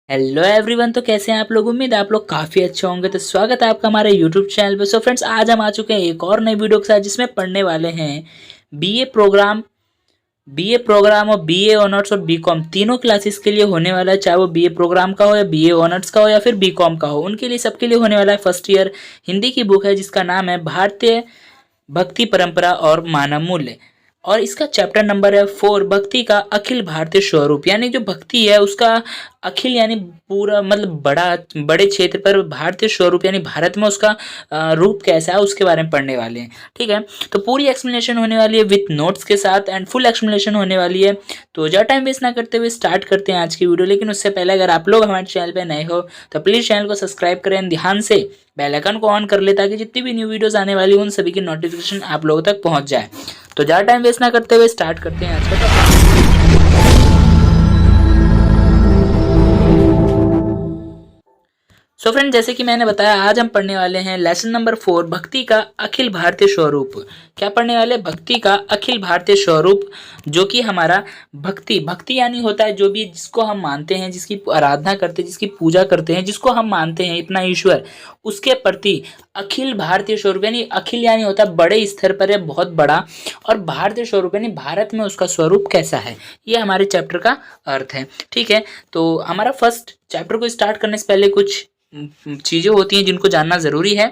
Hello everyone. तो कैसे हैं आप लोग? उम्मीद है आप लोग काफ़ी अच्छे होंगे। तो स्वागत है आपका हमारे यूट्यूब चैनल पे। सो फ्रेंड्स, आज हम आ चुके हैं एक और नई वीडियो के साथ जिसमें पढ़ने वाले हैं बीए प्रोग्राम। बीए प्रोग्राम और बीए ऑनर्स और बीकॉम तीनों क्लासेस के लिए होने वाला है, चाहे वो बीए प्रोग्राम का हो या बीए ऑनर्स का हो या फिर बीकॉम का हो, उनके लिए सबके लिए होने वाला है। फर्स्ट ईयर हिंदी की बुक है जिसका नाम है भारतीय भक्ति परंपरा और मानव मूल्य, और इसका चैप्टर नंबर है 4, भक्ति का अखिल भारतीय स्वरूप। यानी जो भक्ति है उसका अखिल यानी पूरा मतलब बड़े क्षेत्र पर भारतीय स्वरूप यानी भारत में उसका रूप कैसा है उसके बारे में पढ़ने वाले हैं। ठीक है, तो पूरी एक्सप्लेनेशन होने वाली है विथ नोट्स के साथ एंड फुल एक्सप्लेनेशन होने वाली है। तो ज़्यादा टाइम वेस्ट ना करते हुए स्टार्ट करते हैं आज की वीडियो। लेकिन उससे पहले अगर आप लोग हमारे चैनल पर नए हो तो प्लीज़ चैनल को सब्सक्राइब करें, ध्यान से बेल आइकन को ऑन कर ले ताकि जितनी भी न्यू वीडियोस आने वाली उन सभी की नोटिफिकेशन आप लोगों तक पहुंच जाए। तो ज़्यादा टाइम वेस्ट ना करते हुए स्टार्ट करते हैं आज का टॉपिक। सो फ्रेंड, जैसे कि मैंने बताया, आज हम पढ़ने वाले हैं लेसन नंबर 4, भक्ति का अखिल भारतीय स्वरूप। क्या पढ़ने वाले? भक्ति का अखिल भारतीय स्वरूप, जो कि हमारा भक्ति भक्ति यानी होता है जो भी जिसको हम मानते हैं, जिसकी आराधना करते हैं, जिसकी पूजा करते हैं, जिसको हम मानते हैं इतना ईश्वर, उसके प्रति अखिल भारतीय स्वरूप। यानी अखिल यानी होता है बड़े स्तर पर है, बहुत बड़ा, और भारतीय स्वरूप यानी भारत में उसका स्वरूप कैसा है, ये हमारे चैप्टर का अर्थ है। ठीक है, तो हमारा फर्स्ट चैप्टर को स्टार्ट करने से पहले कुछ चीजें होती हैं जिनको जानना जरूरी है।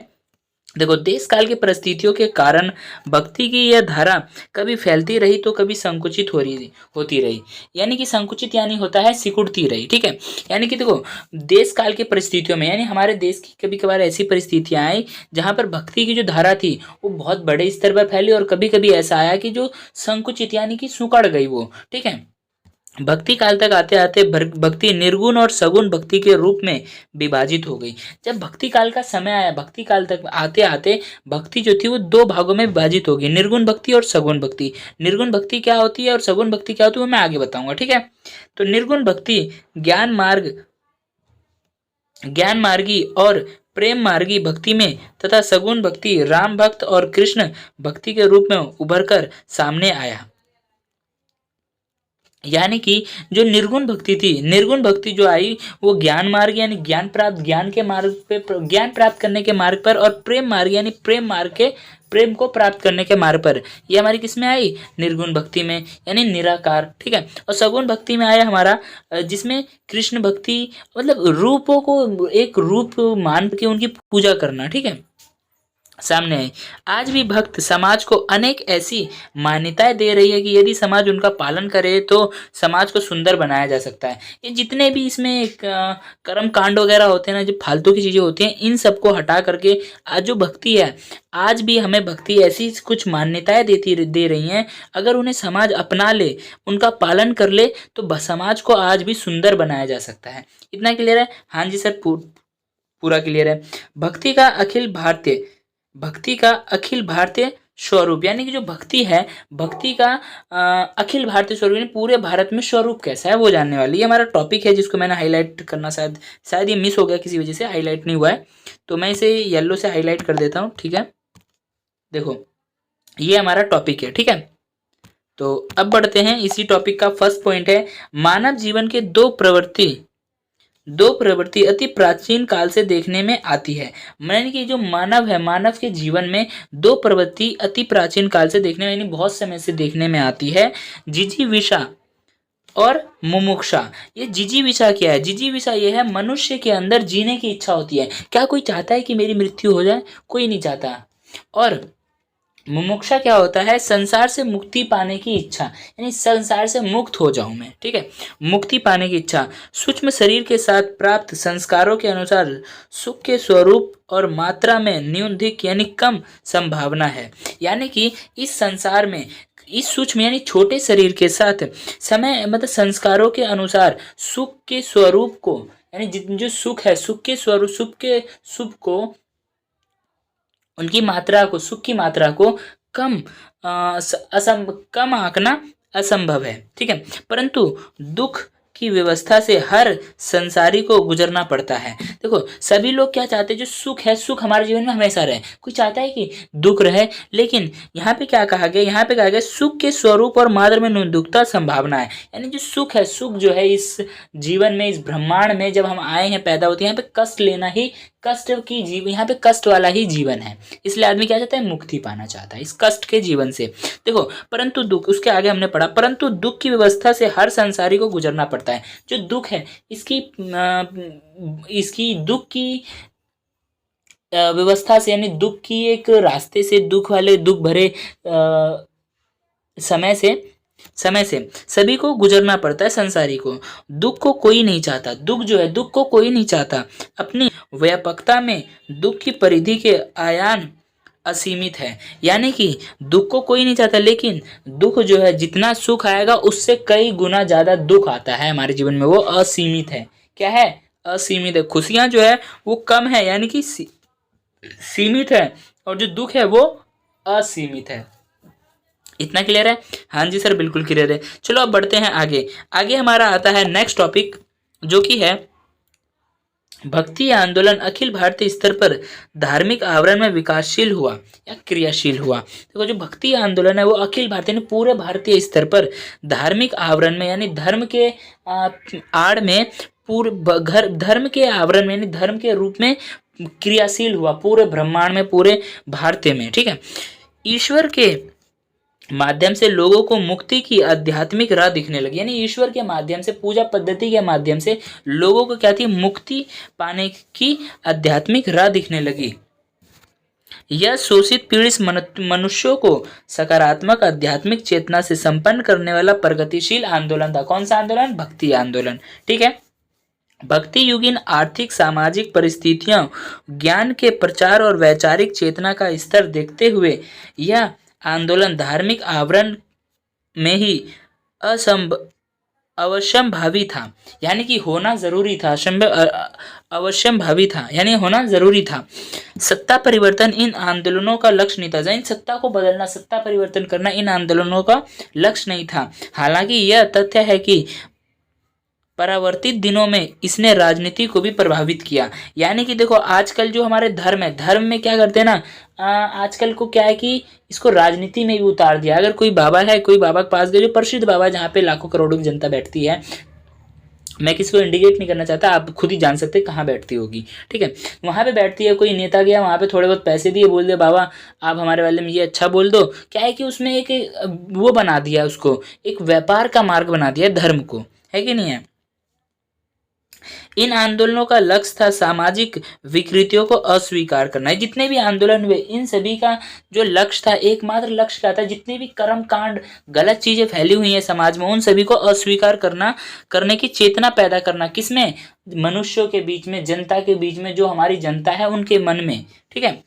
देखो, देश काल की परिस्थितियों के कारण भक्ति की यह धारा कभी फैलती रही तो कभी संकुचित होती रही। यानी कि संकुचित यानी होता है सिकुड़ती रही। ठीक है, यानी कि देखो, देश काल की परिस्थितियों में यानी हमारे देश की कभी कभार ऐसी परिस्थितियां आई जहां पर भक्ति की जो धारा थी वो बहुत बड़े स्तर पर फैली, और कभी कभी ऐसा आया कि जो संकुचित यानी कि सुकड़ गई वो। ठीक है, भक्ति काल तक आते आते भक्ति निर्गुण और सगुण भक्ति के रूप में विभाजित हो गई। जब भक्ति काल का समय आया, भक्ति काल तक आते आते भक्ति जो थी वो दो भागों में विभाजित हो गई, निर्गुण भक्ति और सगुण भक्ति। निर्गुण भक्ति क्या होती है और सगुण भक्ति क्या होती है वो मैं आगे बताऊंगा। ठीक है, तो निर्गुण भक्ति ज्ञान मार्गी और प्रेम मार्गी भक्ति में तथा सगुण भक्ति राम भक्त और कृष्ण भक्ति के रूप में उभर कर सामने आया। यानी कि जो निर्गुण भक्ति थी, निर्गुण भक्ति जो आई वो ज्ञान मार्ग यानी ज्ञान के मार्ग पे, ज्ञान प्राप्त करने के मार्ग पर, और प्रेम मार्ग यानी प्रेम को प्राप्त करने के मार्ग पर, ये हमारी किस में आई? निर्गुण भक्ति में, यानी निराकार। ठीक है, और सगुण भक्ति में आया हमारा जिसमें कृष्ण भक्ति मतलब रूपों को एक रूप मान के उनकी पूजा करना। ठीक है, सामने है। आज भी भक्त समाज को अनेक ऐसी मान्यताएं दे रही है कि यदि समाज उनका पालन करे तो समाज को सुंदर बनाया जा सकता है। ये जितने भी इसमें कर्म कांड वगैरह होते हैं ना, जो फालतू की चीजें होती हैं, इन सबको हटा करके आज जो भक्ति है, आज भी हमें भक्ति ऐसी कुछ मान्यताएं दे रही हैं, अगर उन्हें समाज अपना ले, उनका पालन कर ले, तो समाज को आज भी सुंदर बनाया जा सकता है। इतना क्लियर है? हाँ जी सर, पूरा क्लियर है। भक्ति का अखिल भारतीय भक्ति का अखिल भारतीय स्वरूप, यानी कि जो भक्ति है, भक्ति का अखिल भारतीय स्वरूप यानी पूरे भारत में स्वरूप कैसा है वो जानने वाली, ये हमारा टॉपिक है जिसको मैंने हाईलाइट करना शायद ये मिस हो गया, किसी वजह से हाईलाइट नहीं हुआ है, तो मैं इसे येलो से हाईलाइट कर देता हूँ। ठीक है, देखो ये हमारा टॉपिक है। ठीक है, तो अब बढ़ते हैं। इसी टॉपिक का फर्स्ट पॉइंट है, मानव जीवन के दो प्रवृत्ति अति प्राचीन काल से देखने में आती है। यानी कि जो मानव है, मानव के जीवन में दो प्रवृत्ति अति प्राचीन काल से देखने में यानी बहुत समय से देखने में आती है, जिजीविषा और मुमुक्षा। ये जिजीविषा क्या है? जिजीविषा ये है मनुष्य के अंदर जीने की इच्छा होती है। क्या कोई चाहता है कि मेरी मृत्यु हो जाए? कोई नहीं चाहता। और मुमुक्षा क्या होता है? संसार से मुक्ति पाने की इच्छा, यानी संसार से मुक्त हो जाऊं मैं। ठीक है, मुक्ति पाने की इच्छा। सूक्ष्म शरीर के साथ प्राप्त संस्कारों के अनुसार सुख के स्वरूप और मात्रा में न्यूनधिक यानी कम संभावना है। यानी कि इस संसार में इस सूक्ष्म यानी छोटे शरीर के साथ समय मतलब संस्कारों के अनुसार सुख के स्वरूप को, यानी जो सुख है, सुख के स्वरूप, सुख को उनकी मात्रा को, सुख की मात्रा को कम कम आंकना असंभव है। ठीक है, परंतु दुख की व्यवस्था से हर संसारी को गुजरना पड़ता है। देखो सभी लोग क्या चाहते हैं, जो सुख है सुख हमारे जीवन में हमेशा रहे, कोई चाहता है कि दुख रहे। लेकिन यहाँ पे क्या कहा गया, यहाँ पे कहा गया सुख के स्वरूप और मात्रा में न्यूनता संभावना है। यानी जो सुख है, सुख जो है इस जीवन में, इस ब्रह्मांड में जब हम आए हैं, पैदा होते हैं, यहाँ पे कष्ट लेना ही, कष्ट की जीवन, यहाँ पे कष्ट वाला ही जीवन है। इसलिए आदमी क्या चाहता है, मुक्ति पाना चाहता है इस कष्ट के जीवन से। देखो परंतु दुख, उसके आगे हमने पढ़ा, परंतु दुख की व्यवस्था से हर संसारी को गुजरना पड़ता है। जो दुख है इसकी दुख की व्यवस्था से, यानी दुख की एक रास्ते से, दुख वाले दुख भरे समय से सभी को गुजरना पड़ता है संसारी को। दुख को कोई नहीं चाहता, दुख जो है दुख को कोई नहीं चाहता। अपनी व्यापकता में दुख की परिधि के आयाम असीमित है। यानी कि दुख को कोई नहीं चाहता, लेकिन दुख जो है जितना सुख आएगा उससे कई गुना ज्यादा दुख आता है हमारे जीवन में, वो असीमित है। क्या है, असीमित है। खुशियां जो है वो कम है, यानी कि सीमित है, और जो दुख है वो असीमित है। इतना क्लियर है? हाँ जी सर बिल्कुल क्लियर है। चलो अब बढ़ते हैं आगे। आगे हमारा आता है नेक्स्ट टॉपिक, जो कि है भक्ति आंदोलन अखिल भारतीय स्तर पर धार्मिक आवरण में विकासशील हुआ या क्रियाशील हुआ। देखो जो भक्ति आंदोलन है वो अखिल भारतीय यानी पूरे भारतीय स्तर पर धार्मिक आवरण में, यानी धर्म के आड़ में, पूरे धर्म के आवरण में, यानी धर्म के रूप में क्रियाशील हुआ पूरे ब्रह्मांड में, पूरे भारतीय में। ठीक है, ईश्वर के माध्यम से लोगों को मुक्ति की आध्यात्मिक राह दिखने लगी। यानी ईश्वर के माध्यम से, पूजा पद्धति के माध्यम से लोगों को क्या थी, मुक्ति पाने की आध्यात्मिक राह दिखने लगी। यह शोषित पीड़ित मनुष्यों को सकारात्मक आध्यात्मिक चेतना से संपन्न करने वाला प्रगतिशील आंदोलन था। कौन सा आंदोलन? भक्ति आंदोलन। ठीक है, भक्ति युगीन आर्थिक सामाजिक परिस्थितियों, ज्ञान के प्रचार और वैचारिक चेतना का स्तर देखते हुए यह आंदोलन धार्मिक आवरण में ही अवश्यंभावी था। यानी कि होना जरूरी था, अवश्यंभावी था, यानी होना जरूरी था। सत्ता परिवर्तन इन आंदोलनों का लक्ष्य नहीं था। यानी सत्ता को बदलना, सत्ता परिवर्तन करना इन आंदोलनों का लक्ष्य नहीं था। हालांकि यह तथ्य है कि परावर्तित दिनों में इसने राजनीति को भी प्रभावित किया। यानी कि देखो आजकल जो हमारे धर्म है, धर्म में क्या करते हैं ना, आजकल को क्या है कि इसको राजनीति में भी उतार दिया। अगर कोई बाबा है, कोई बाबा के पास गए, जो प्रसिद्ध बाबा जहाँ पे लाखों करोड़ों की जनता बैठती है, मैं किसी को इंडिकेट नहीं करना चाहता, आप खुद ही जान सकते हैं कहाँ बैठती होगी। ठीक है, वहाँ पे बैठती है, कोई नेता गया वहाँ पे, थोड़े बहुत पैसे दिए, बोल दिया बाबा आप हमारे वाले में ये अच्छा बोल दो। क्या है कि उसमें एक वो बना दिया, उसको एक व्यापार का मार्ग बना दिया धर्म को, है कि नहीं है। इन आंदोलनों का लक्ष्य था सामाजिक विकृतियों को अस्वीकार करना है। जितने भी आंदोलन हुए इन सभी का जो लक्ष्य था, एकमात्र लक्ष्य क्या था, जितने भी कर्म कांड गलत चीजें फैली हुई हैं समाज में, उन सभी को अस्वीकार करने की चेतना पैदा करना। किसमें? मनुष्यों के बीच में, जनता के बीच में, जो हमारी जनता है उनके मन में। ठीक है,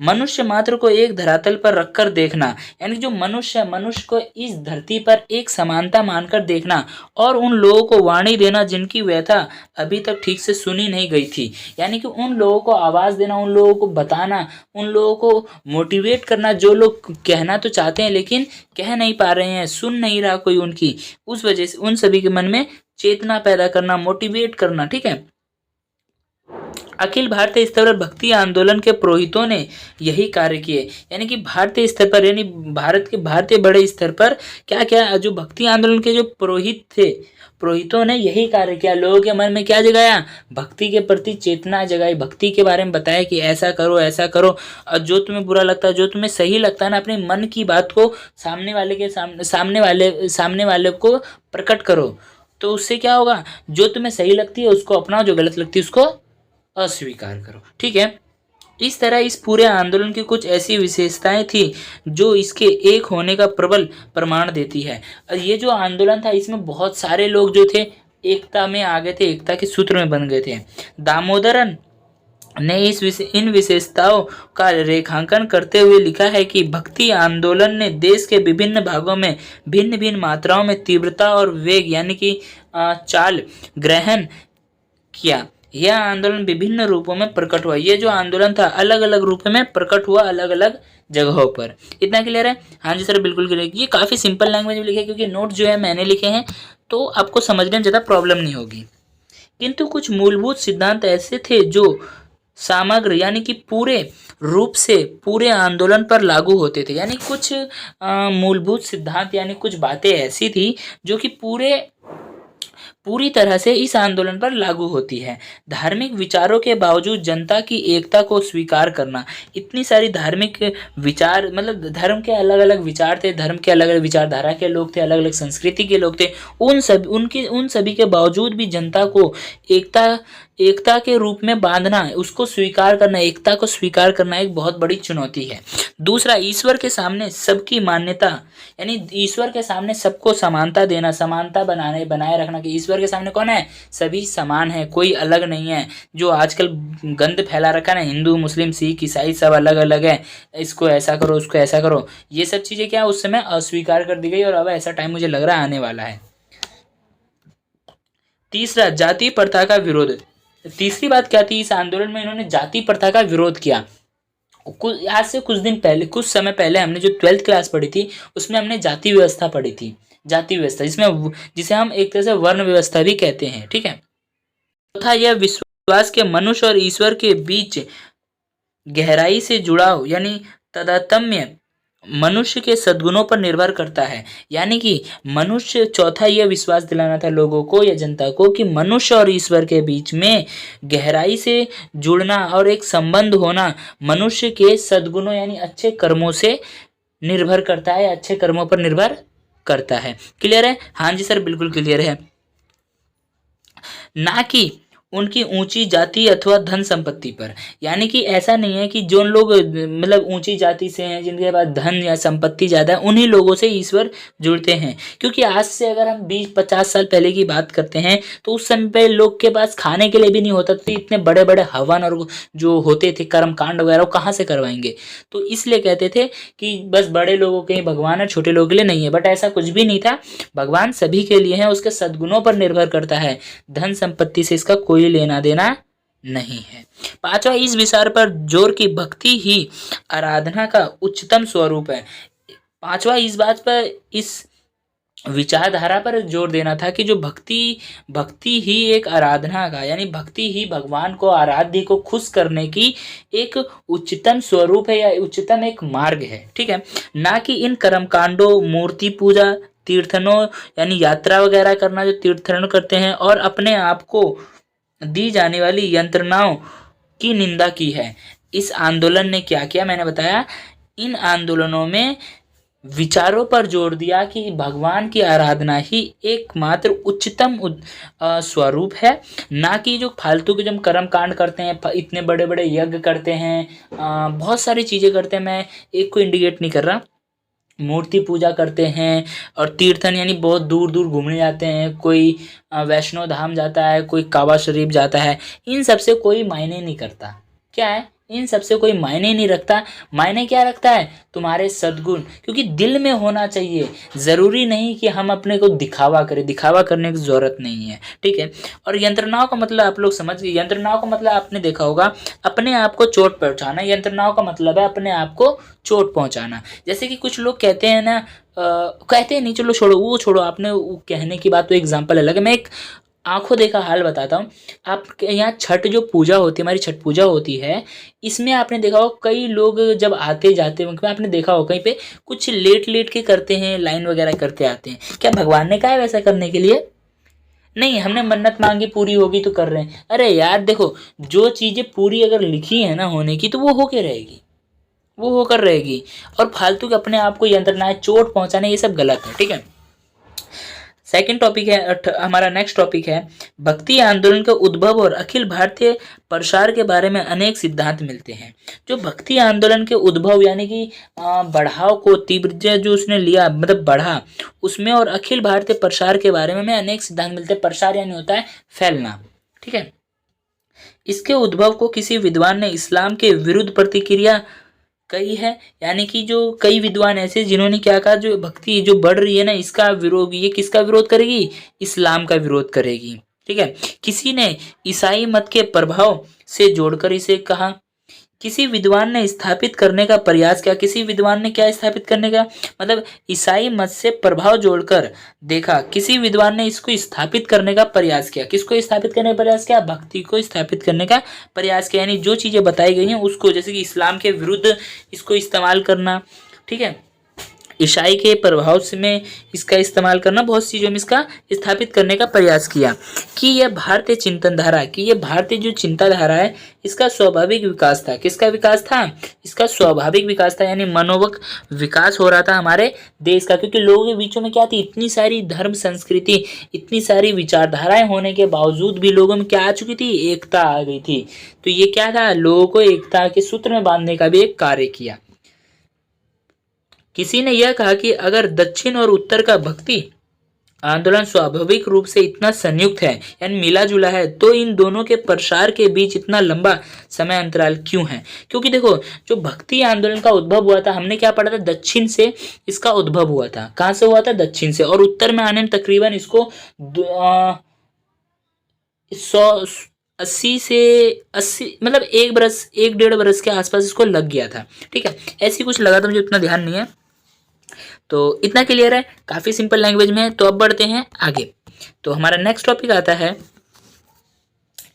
मनुष्य मात्र को एक धरातल पर रखकर देखना, यानी जो मनुष्य को इस धरती पर एक समानता मानकर देखना, और उन लोगों को वाणी देना जिनकी व्यथा अभी तक ठीक से सुनी नहीं गई थी। यानी कि उन लोगों को आवाज देना, उन लोगों को बताना, उन लोगों को मोटिवेट करना, जो लोग कहना तो चाहते हैं लेकिन कह नहीं पा रहे हैं, सुन नहीं रहा कोई उनकी, उस वजह से उन सभी के मन में चेतना पैदा करना, मोटिवेट करना। ठीक है, अखिल भारतीय स्तर पर भक्ति आंदोलन के पुरोहितों ने यही कार्य किए। यानी कि भारतीय स्तर पर, यानी भारत के भारतीय बड़े स्तर पर क्या क्या जो भक्ति आंदोलन के जो पुरोहित थे, पुरोहितों ने यही कार्य किया। लोगों के मन में क्या जगाया? भक्ति के प्रति चेतना जगाई, भक्ति के बारे में बताया कि ऐसा करो ऐसा करो, और जो तुम्हें बुरा लगता है, जो तुम्हें सही लगता है ना, अपने मन की बात को सामने वाले को प्रकट करो। तो उससे क्या होगा, जो तुम्हें सही लगती है उसको अपनाओ, जो गलत लगती है उसको अस्वीकार करो। ठीक है, इस तरह इस पूरे आंदोलन की कुछ ऐसी विशेषताएं थी जो इसके एक होने का प्रबल प्रमाण देती है। और ये जो आंदोलन था इसमें बहुत सारे लोग जो थे एकता में आ गए थे, एकता के सूत्र में बन गए थे। दामोदरन ने इन विशेषताओं का रेखांकन करते हुए लिखा है कि भक्ति आंदोलन ने देश के विभिन्न भागों में भिन्न भिन्न मात्राओं में तीव्रता और वेग यानी कि चाल ग्रहण किया। यह आंदोलन विभिन्न रूपों में प्रकट हुआ। ये जो आंदोलन था अलग अलग रूपों में प्रकट हुआ, अलग अलग जगहों पर। इतना क्लियर है? हाँ जी सर बिल्कुल क्लियर। ये काफ़ी सिंपल लैंग्वेज में लिखे, क्योंकि नोट जो है मैंने लिखे हैं, तो आपको समझने में ज़्यादा प्रॉब्लम नहीं होगी। किंतु कुछ मूलभूत सिद्धांत ऐसे थे जो समग्र यानी कि पूरे रूप से पूरे आंदोलन पर लागू होते थे। यानी कुछ मूलभूत सिद्धांत यानी कुछ बातें ऐसी थी जो कि पूरी तरह से इस आंदोलन पर लागू होती है। धार्मिक विचारों के बावजूद जनता की एकता को स्वीकार करना। इतनी सारी धार्मिक विचार मतलब धर्म के अलग अलग विचार थे, धर्म के अलग अलग विचारधारा के लोग थे, अलग अलग संस्कृति के लोग थे। उन सभी के बावजूद भी जनता को एकता एकता के रूप में बांधना, उसको स्वीकार करना, एकता को स्वीकार करना एक बहुत बड़ी चुनौती है। दूसरा, ईश्वर के सामने सबकी मान्यता यानी ईश्वर के सामने सबको समानता देना, समानता बनाए रखना कि ईश्वर के सामने कौन है, सभी समान है, कोई अलग नहीं है। जो आजकल गंद फैला रखा है ना, हिंदू मुस्लिम सिख ईसाई सब अलग अलग है, इसको ऐसा करो उसको ऐसा करो, ये सब चीज़ें क्या उस समय अस्वीकार कर दी गई और अब ऐसा टाइम मुझे लग रहा है आने वाला है। तीसरा, जाति प्रथा का विरोध। तीसरी बात क्या थी, इस आंदोलन में इन्होंने जाति प्रथा का विरोध किया। आज से कुछ समय पहले हमने जो 12th क्लास पढ़ी थी उसमें हमने जाति व्यवस्था पढ़ी थी। जाति व्यवस्था जिसे हम एक तरह से वर्ण व्यवस्था भी कहते हैं। ठीक है। चौथा, यह विश्वास के मनुष्य और ईश्वर के बीच गहराई से जुड़ाव यानी तादात्म्य मनुष्य के सद्गुणों पर निर्भर करता है। यानी कि चौथा यह विश्वास दिलाना था लोगों को या जनता को कि मनुष्य और ईश्वर के बीच में गहराई से जुड़ना और एक संबंध होना मनुष्य के सद्गुणों यानी अच्छे कर्मों से निर्भर करता है, अच्छे कर्मों पर निर्भर करता है। क्लियर है? हाँ जी सर, बिल्कुल क्लियर है। ना कि उनकी ऊंची जाति अथवा धन संपत्ति पर। यानी कि ऐसा नहीं है कि जो लोग मतलब ऊंची जाति से हैं, जिनके पास धन या संपत्ति ज़्यादा है, उन्हीं लोगों से ईश्वर जुड़ते हैं। क्योंकि आज से अगर हम 20-50 साल पहले की बात करते हैं तो उस समय पे लोग के पास खाने के लिए भी नहीं होता था, इतने बड़े बड़े हवन और जो होते थे कर्मकांड वगैरह वो कहाँ से करवाएंगे। तो इसलिए कहते थे कि बस बड़े लोगों के ही भगवान है, छोटे लोगों के लिए नहीं है। बट ऐसा कुछ भी नहीं था, भगवान सभी के लिए है, उसके सद्गुणों पर निर्भर करता है, धन संपत्ति से इसका कोई लेना देना नहीं है। पांचवा, इस विचार पर जोर की भक्ति ही आराधना का उच्चतम स्वरूप है। पांचवा, इस बात पर इस विचारधारा पर जोर देना था कि जो भक्ति ही एक आराधना का यानी भक्ति ही भगवान को आराध्य को खुश करने की एक उच्चतम स्वरूप है या उच्चतम एक मार्ग है। ठीक है। ना कि इन कर्मकांडों, मूर्ति पूजा, तीर्थनों यानी यात्रा वगैरह करना जो तीर्थन करते हैं और अपने आप को दी जाने वाली यंत्रणाओं की निंदा की है। इस आंदोलन ने क्या किया, मैंने बताया, इन आंदोलनों में विचारों पर जोर दिया कि भगवान की आराधना ही एकमात्र उच्चतम स्वरूप है, ना कि जो फालतू के जो कर्म कांड करते हैं, इतने बड़े बड़े यज्ञ करते हैं, बहुत सारी चीज़ें करते हैं, मैं एक को इंडिकेट नहीं कर रहा, मूर्ति पूजा करते हैं और तीर्थन यानी बहुत दूर दूर घूमने जाते हैं, कोई वैष्णो धाम जाता है, कोई काबा शरीफ जाता है, इन सब से कोई मायने नहीं करता। क्या है, इन सब से कोई मायने नहीं रखता। मायने क्या रखता है, तुम्हारे सद्गुण, क्योंकि दिल में होना चाहिए। ज़रूरी नहीं कि हम अपने को दिखावा करें, दिखावा करने की ज़रूरत नहीं है। ठीक है। और यंत्रणाओं का मतलब आप लोग समझ गए, यंत्रणाओं का मतलब आपने देखा होगा अपने आप को चोट पहुंचाना। यंत्रणाओं का मतलब है अपने आप को चोट पहुंचाना। जैसे कि कुछ लोग कहते हैं ना, कहते हैं नहीं, चलो छोड़ो, वो छोड़ो, आपने वो कहने की बात तो एग्जाम्पल अलग है। मैं एक आंखों देखा हाल बताता हूँ। आपके यहाँ छठ जो पूजा होती है, हमारी छठ पूजा होती है, इसमें आपने देखा हो कई लोग जब आते जाते वक्त में आपने देखा हो कहीं पे कुछ लेट लेट के करते हैं, लाइन वगैरह करते आते हैं। क्या भगवान ने कहा है वैसा करने के लिए? नहीं, हमने मन्नत मांगी पूरी होगी तो कर रहे हैं। अरे यार देखो, जो चीज़ें पूरी अगर लिखी है ना होने की तो वो होके रहेगी, वो होकर रहेगी। और फालतू के अपने आप को यंत्रणाएं चोट पहुंचाने, ये सब गलत है। ठीक है। सेकंड टॉपिक है, हमारा नेक्स्ट टॉपिक है भक्ति आंदोलन का उद्भव और अखिल भारतीय प्रसार के बारे में अनेक सिद्धांत मिलते हैं। जो भक्ति आंदोलन के उद्भव यानी कि बढ़ाव को तीव्र जो उसने लिया मतलब बढ़ा, उसमें और अखिल भारतीय प्रसार के बारे में अनेक सिद्धांत मिलते हैं। प्रसार यानी होता है फैलना। ठीक है। इसके उद्भव को किसी विद्वान ने इस्लाम के विरुद्ध प्रतिक्रिया कई है। यानी कि जो कई विद्वान ऐसे जिन्होंने क्या कहा, जो भक्ति जो बढ़ रही है ना, इसका विरोध, ये किसका विरोध करेगी? इस्लाम का विरोध करेगी। ठीक है। किसी ने ईसाई मत के प्रभाव से जोड़कर इसे कहा, किसी विद्वान ने स्थापित करने का प्रयास किया। किसी विद्वान ने क्या स्थापित करने का, मतलब ईसाई मत से प्रभाव जोड़कर देखा। किसी विद्वान ने इसको स्थापित करने का प्रयास किया। किसको स्थापित करने का प्रयास किया? भक्ति को स्थापित करने का प्रयास किया। यानी जो चीजें बताई गई हैं उसको, जैसे कि इस्लाम के विरुद्ध इसको इस्तेमाल करना, ठीक है, ईसाई के प्रभाव से में इसका इस्तेमाल करना, बहुत सी चीज़ों में इसका स्थापित करने का प्रयास किया। कि यह भारतीय चिंतन धारा, कि यह भारतीय जो चिंताधारा है इसका स्वाभाविक विकास था। किसका विकास था? इसका स्वाभाविक विकास था, यानी मनोवक विकास हो रहा था हमारे देश का। क्योंकि लोगों के बीचों में क्या थी, इतनी सारी धर्म संस्कृति, इतनी सारी विचारधाराएं होने के बावजूद भी लोगों में क्या आ चुकी थी, एकता आ गई थी। तो ये क्या था, लोगों को एकता के सूत्र में बांधने का भी एक कार्य किया। किसी ने यह कहा कि अगर दक्षिण और उत्तर का भक्ति आंदोलन स्वाभाविक रूप से इतना संयुक्त है, यानी मिला जुला है, तो इन दोनों के प्रसार के बीच इतना लंबा समय अंतराल क्यों है? क्योंकि देखो, जो भक्ति आंदोलन का उद्भव हुआ था, हमने क्या पढ़ा था, दक्षिण से इसका उद्भव हुआ था। कहाँ से हुआ था? दक्षिण से। और उत्तर में आने में तकरीबन इसको 180 मतलब 1 बरस 1 डेढ़ बरस के आसपास इसको लग गया था। ठीक है, ऐसी कुछ लगा था, मुझे उतना ध्यान नहीं है। तो इतना क्लियर है, काफ़ी सिंपल लैंग्वेज में है। तो अब बढ़ते हैं आगे। तो हमारा नेक्स्ट टॉपिक आता है,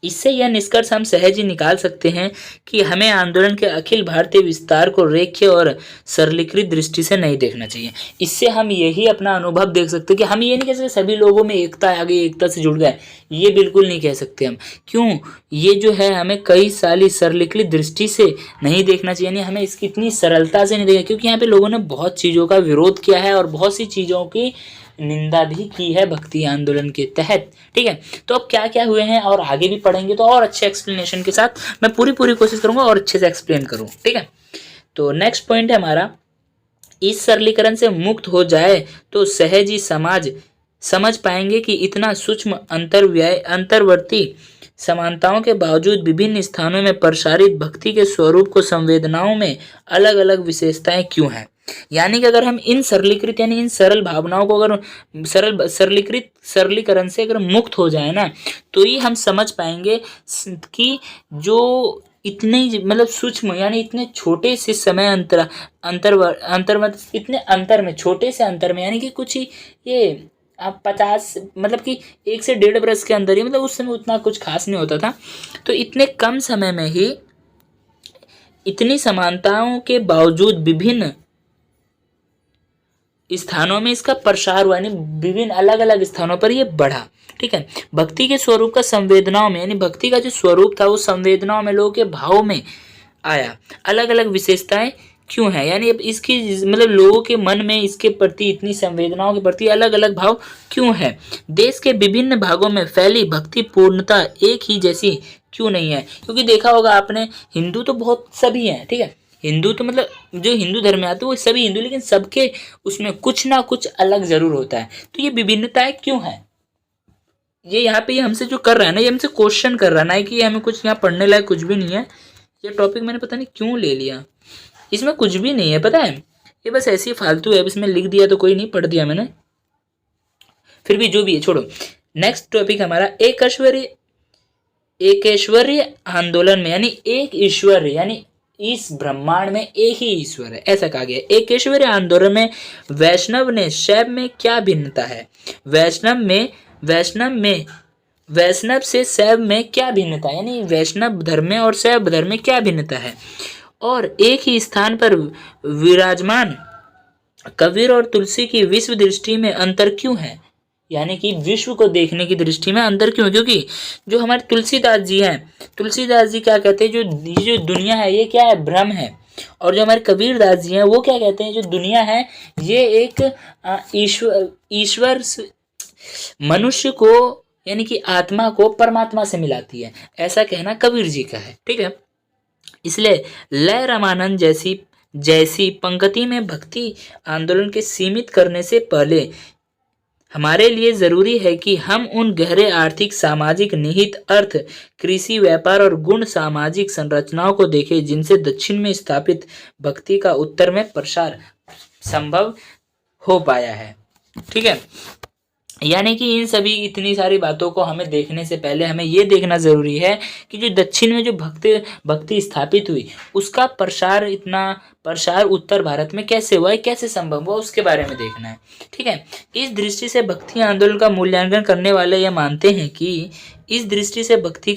इससे यह निष्कर्ष हम सहज ही निकाल सकते हैं कि हमें आंदोलन के अखिल भारतीय विस्तार को रेखीय और सरलीकृत दृष्टि से नहीं देखना चाहिए। इससे हम यही अपना अनुभव देख सकते हैं कि हम ये नहीं कह सकते सभी लोगों में एकता आ गई, एकता से जुड़ गए, ये बिल्कुल नहीं कह सकते हम। क्यों? ये जो है हमें कई साली सरलीकृत दृष्टि से नहीं देखना चाहिए, यानी हमें इसकी इतनी सरलता से नहीं देखना, क्योंकि यहाँ पे लोगों ने बहुत चीज़ों का विरोध किया है और बहुत सी चीज़ों की निंदा भी की है भक्ति आंदोलन के तहत। ठीक है, तो अब क्या क्या हुए हैं और आगे भी पढ़ेंगे, तो और अच्छे एक्सप्लेनेशन के साथ मैं पूरी कोशिश करूंगा और अच्छे से एक्सप्लेन करूं। ठीक है, तो नेक्स्ट पॉइंट है हमारा, इस सरलीकरण से मुक्त हो जाए तो सहज ही समाज समझ पाएंगे कि इतना सूक्ष्म अंतर्वर्ती समानताओं के बावजूद विभिन्न स्थानों में प्रसारित भक्ति के स्वरूप को संवेदनाओं में अलग अलग विशेषताएं क्यों हैं। यानी कि अगर हम इन सरलीकृत यानी इन सरल भावनाओं को अगर सरलीकरण से अगर मुक्त हो जाए ना, तो ही हम समझ पाएंगे कि जो इतने मतलब सूक्ष्म यानी इतने छोटे से समय अंतर इतने अंतर में, छोटे से अंतर में, यानी कि कुछ ही ये आप 50 मतलब कि 1 से 1.5 बरस के अंदर ही, मतलब उस समय उतना कुछ खास नहीं होता था, तो इतने कम समय में ही इतनी समानताओं के बावजूद विभिन्न स्थानों में इसका प्रसार हुआ, यानी विभिन्न अलग अलग स्थानों पर ये बढ़ा। ठीक है, भक्ति के स्वरूप का संवेदनाओं में, यानी भक्ति का जो स्वरूप था वो संवेदनाओं में, लोगों के भाव में आया। अलग अलग विशेषताएं क्यों है, यानी अब इसकी मतलब लोगों के मन में इसके प्रति, इतनी संवेदनाओं के प्रति अलग अलग भाव क्यों है। देश के विभिन्न भागों में फैली भक्ति पूर्णता एक ही जैसी क्यों नहीं है। क्योंकि देखा होगा आपने, हिंदू तो बहुत सभी हैं, ठीक है, हिंदू तो मतलब जो हिंदू धर्म में आते हैं वो सभी हिंदू, लेकिन सबके उसमें कुछ ना कुछ अलग जरूर होता है। तो ये विभिन्नताएं क्यों है, ये यहाँ पे ये हमसे जो कर रहा है ना, ये हमसे क्वेश्चन कर रहा है ना, कि ये हमें कुछ यहाँ पढ़ने लायक कुछ भी नहीं है। ये टॉपिक मैंने पता नहीं क्यों ले लिया, इसमें कुछ भी नहीं है, पता है, ये बस ऐसी फालतू है, इसमें लिख दिया तो कोई नहीं, पढ़ दिया मैंने, फिर भी जो भी है छोड़ो। नेक्स्ट टॉपिक हमारा एकेश्वरीय आंदोलन में, यानी एक ईश्वर, यानी इस ब्रह्मांड में एक ही ईश्वर है, ऐसा कहा गया। एकेश्वरीय आंदोलन में वैष्णव ने शैव में क्या भिन्नता है, वैष्णव से शैव में क्या भिन्नता है, यानी वैष्णव धर्म में और शैव धर्म में क्या भिन्नता है। और एक ही स्थान पर विराजमान कबीर और तुलसी की विश्व दृष्टि में अंतर क्यों है, यानी कि विश्व को देखने की दृष्टि में अंतर क्यों है। क्योंकि जो हमारे तुलसीदास जी हैं, तुलसीदास जी क्या कहते हैं, जो दुनिया है ये क्या है, भ्रम है। और जो हमारे कबीरदास जी हैं वो क्या कहते हैं, जो दुनिया है ये एक ईश्वर मनुष्य को, यानी कि आत्मा को परमात्मा से मिलाती है, ऐसा कहना कबीर जी का है। ठीक है, इसलिए लय रामानंद जैसी पंक्ति में भक्ति आंदोलन के सीमित करने से पहले हमारे लिए जरूरी है कि हम उन गहरे आर्थिक, सामाजिक, निहित अर्थ, कृषि, व्यापार और गुण सामाजिक संरचनाओं को देखें जिनसे दक्षिण में स्थापित भक्ति का उत्तर में प्रसार संभव हो पाया है। ठीक है, यानी कि इन सभी इतनी सारी बातों को हमें देखने से पहले हमें ये देखना ज़रूरी है कि जो दक्षिण में जो भक्ति स्थापित हुई उसका प्रसार उत्तर भारत में कैसे हुआ है, कैसे संभव हुआ, उसके बारे में देखना है। ठीक है, इस दृष्टि से भक्ति आंदोलन का मूल्यांकन करने वाले यह मानते हैं कि इस दृष्टि से भक्ति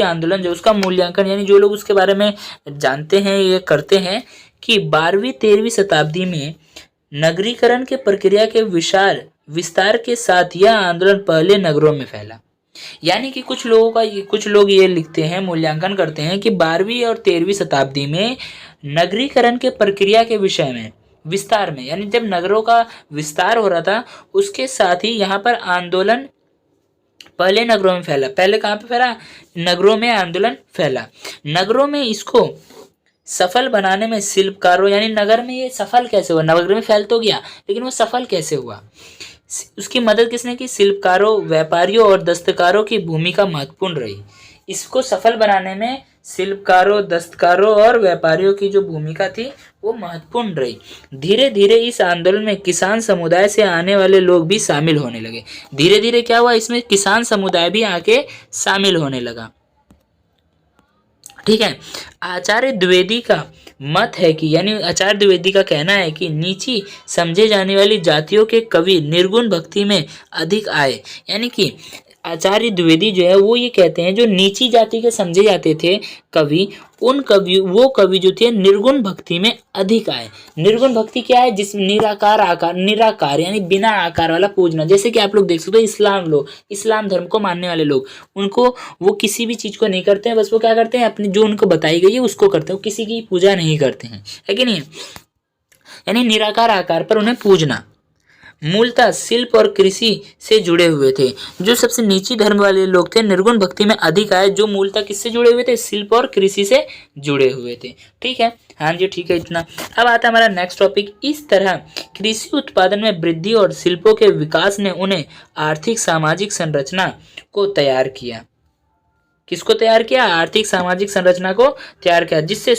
आंदोलन जो उसका मूल्यांकन, यानी जो लोग उसके बारे में जानते हैं ये करते हैं कि 12वीं-13वीं शताब्दी में नगरीकरण के प्रक्रिया के विस्तार के साथ यह आंदोलन पहले नगरों में फैला। यानी कि कुछ लोग ये लिखते हैं, मूल्यांकन करते हैं कि 12वीं और 13वीं शताब्दी में नगरीकरण के प्रक्रिया के विषय में विस्तार में, यानी जब नगरों का विस्तार हो रहा था उसके साथ ही यहाँ पर आंदोलन पहले नगरों में फैला। पहले कहाँ पे फैला? नगरों में आंदोलन फैला। नगरों में इसको सफल बनाने में शिल्पकारों, यानी नगर में ये सफल कैसे हुआ? नगर में फैल तो गया लेकिन वो सफल कैसे हुआ? उसकी मदद किसने की? शिल्पकारों, व्यापारियों और दस्तकारों की भूमिका महत्वपूर्ण रही। इसको सफल बनाने में शिल्पकारों, दस्तकारों और व्यापारियों की जो भूमिका थी वो महत्वपूर्ण रही। धीरे धीरे इस आंदोलन में किसान समुदाय से आने वाले लोग भी शामिल होने लगे। धीरे धीरे क्या हुआ? इसमें किसान समुदाय भी आके शामिल होने लगा। ठीक है, आचार्य द्विवेदी का मत है कि, यानी आचार्य द्विवेदी का कहना है कि नीची समझे जाने वाली जातियों के कवि निर्गुण भक्ति में अधिक आए। यानी कि आचार्य द्विवेदी जो है वो ये कहते हैं जो नीची जाति के समझे जाते थे कवि, वो कवि जो थे निर्गुण भक्ति में अधिक आए। निर्गुण भक्ति क्या है? जिस निराकार यानी बिना आकार वाला पूजना। जैसे कि आप लोग देख सकते हो इस्लाम धर्म को मानने वाले लोग, उनको वो किसी भी चीज को नहीं करते हैं, बस वो क्या करते हैं अपनी जो उनको बताई गई है उसको करते हैं, वो किसी की पूजा नहीं करते हैं, है कि नहीं? यानी निराकार आकार पर उन्हें पूजना। मूलतः शिल्प और कृषि से जुड़े हुए थे। जो सबसे नीची धर्म वाले लोग थे निर्गुण भक्ति में अधिक आए, जो मूलतः किससे जुड़े हुए थे? शिल्प और कृषि से जुड़े हुए थे। ठीक है, हाँ जी, ठीक है, इतना। अब आता है हमारा नेक्स्ट टॉपिक। इस तरह कृषि उत्पादन में वृद्धि और शिल्पों के विकास ने उन्हें आर्थिक सामाजिक संरचना को तैयार किया। किसको तैयार किया? आर्थिक सामाजिक संरचना को तैयार किया, जिससे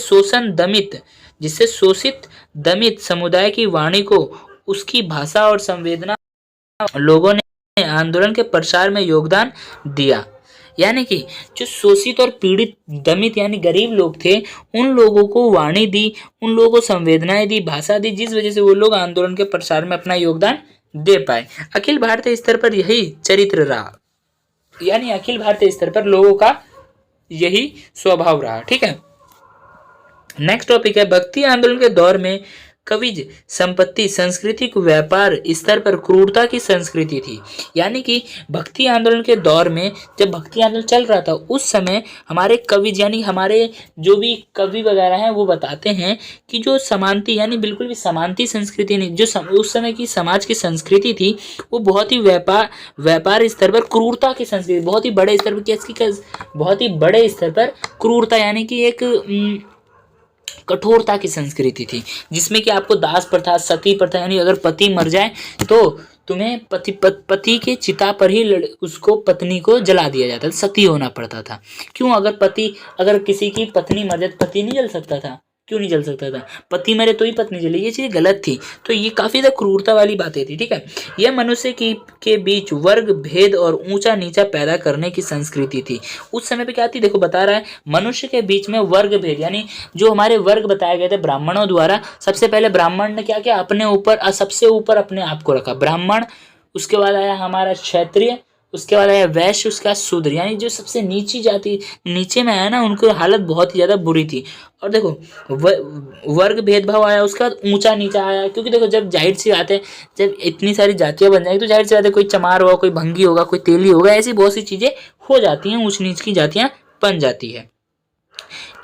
शोषित दमित समुदाय की वाणी को, उसकी भाषा और संवेदना लोगों ने आंदोलन के प्रसार में योगदान दिया। यानी कि जो शोषित और पीड़ित दमित यानी गरीब लोग थे, उन लोगों को वाणी दी, उन लोगों को संवेदनाएं दी, भाषा दी, जिस वजह से वो लोग आंदोलन के प्रसार में अपना योगदान दे पाए। अखिल भारतीय स्तर पर यही चरित्र रहा, यानी अखिल भारतीय स्तर पर लोगों का यही स्वभाव रहा। ठीक है, नेक्स्ट टॉपिक है भक्ति आंदोलन के दौर में कविज संपत्ति सांस्कृतिक व्यापार स्तर पर क्रूरता की संस्कृति थी। यानी कि भक्ति आंदोलन के दौर में जब भक्ति आंदोलन चल रहा था उस समय हमारे कविज यानी हमारे जो भी कवि वगैरह हैं वो बताते हैं कि जो समानती यानी बिल्कुल भी समानती संस्कृति नहीं, जो उस समय की समाज की संस्कृति थी वो बहुत ही व्यापार स्तर पर क्रूरता की संस्कृति, बहुत ही बड़े स्तर पर, बहुत ही बड़े स्तर पर क्रूरता यानी कि एक कठोरता की संस्कृति थी, जिसमें कि आपको दास प्रथा, सती प्रथा, यानी अगर पति मर जाए तो तुम्हें पति के चिता पर ही उसको पत्नी को जला दिया जाता था, सती होना पड़ता था। क्यों? अगर किसी की पत्नी मर जाए, पति नहीं जल सकता था? क्यों नहीं जल सकता था? पति मरे तो ही पत्नी जले, ये चीज़ गलत थी। तो ये काफ़ी ज़्यादा क्रूरता वाली बातें थी। ठीक है, यह मनुष्य के बीच वर्ग भेद और ऊंचा नीचा पैदा करने की संस्कृति थी। उस समय पे क्या थी? देखो बता रहा है, मनुष्य के बीच में वर्ग भेद, यानी जो हमारे वर्ग बताए गए थे ब्राह्मणों द्वारा। सबसे पहले ब्राह्मण ने क्या किया? अपने ऊपर, सबसे ऊपर अपने आप को रखा, ब्राह्मण। उसके बाद आया हमारा क्षत्रिय, उसके बाद आया वैश्य, उसका शूद्र, यानी जो सबसे नीची जाति नीचे में आया ना, उनकी हालत बहुत ही ज़्यादा बुरी थी। और देखो वर्ग भेदभाव आया, उसके बाद ऊंचा नीचा आया, क्योंकि देखो जब जाहिर सी बात है, जब इतनी सारी जातियां बन जाएगी तो जाहिर सी बात है कोई चमार होगा, कोई भंगी होगा, कोई तेली होगा, ऐसी बहुत सी चीज़ें हो जाती हैं, ऊंच नीच की जातियाँ बन जाती है।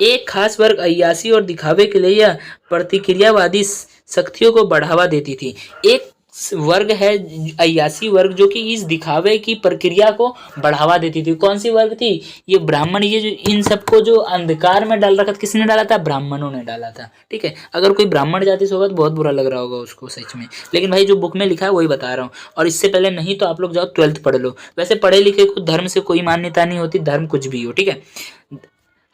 एक खास वर्ग अय्यासी और दिखावे के लिए यह प्रतिक्रियावादी शक्तियों को बढ़ावा देती थी। एक वर्ग है अय्यासी वर्ग, जो कि इस दिखावे की प्रक्रिया को बढ़ावा देती थी। कौन सी वर्ग थी? ये ब्राह्मण। ये जो इन सबको जो अंधकार में डाल रखा था, किसने डाला था? ब्राह्मणों ने डाला था। ठीक है, अगर कोई ब्राह्मण जाति से होगा तो बहुत बुरा लग रहा होगा उसको सच में, लेकिन भाई जो बुक में लिखा है वही बता रहा हूँ। और इससे पहले नहीं तो आप लोग जाओ 12th पढ़ लो। वैसे पढ़े लिखे को धर्म से कोई मान्यता नहीं होती, धर्म कुछ भी हो। ठीक है,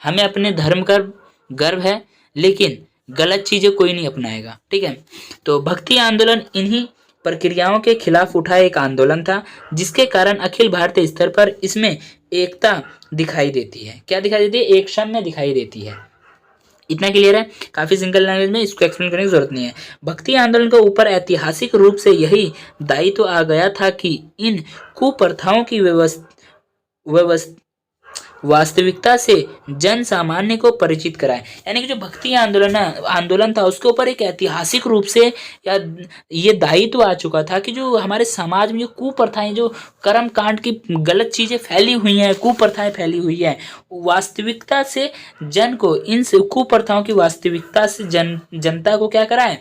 हमें अपने धर्म का गर्व है, लेकिन गलत चीजें कोई नहीं अपनाएगा। ठीक है, तो भक्ति आंदोलन इन्हीं प्रक्रियाओं के खिलाफ उठा एक आंदोलन था, जिसके कारण अखिल भारतीय स्तर पर इसमें एकता दिखाई देती है। क्या दिखाई देती है? एक साम्य दिखाई देती है। इतना क्लियर है? काफी सिंगल लैंग्वेज में, इसको एक्सप्लेन करने की जरूरत नहीं है। भक्ति आंदोलन के ऊपर ऐतिहासिक रूप से यही दायित्व आ गया था कि इन कुप्रथाओं की व्यवस्था वास्तविकता से जन सामान्य को परिचित कराए। यानी कि जो भक्ति आंदोलन था, उसके ऊपर एक ऐतिहासिक रूप से या ये दायित्व आ चुका था कि जो हमारे समाज में जो कुप्रथाएं, जो कर्म कांड की गलत चीजें फैली हुई हैं, कुप्रथाएं फैली हुई है, वास्तविकता से जन को इन कुप्रथाओं की वास्तविकता से जनता को क्या कराए?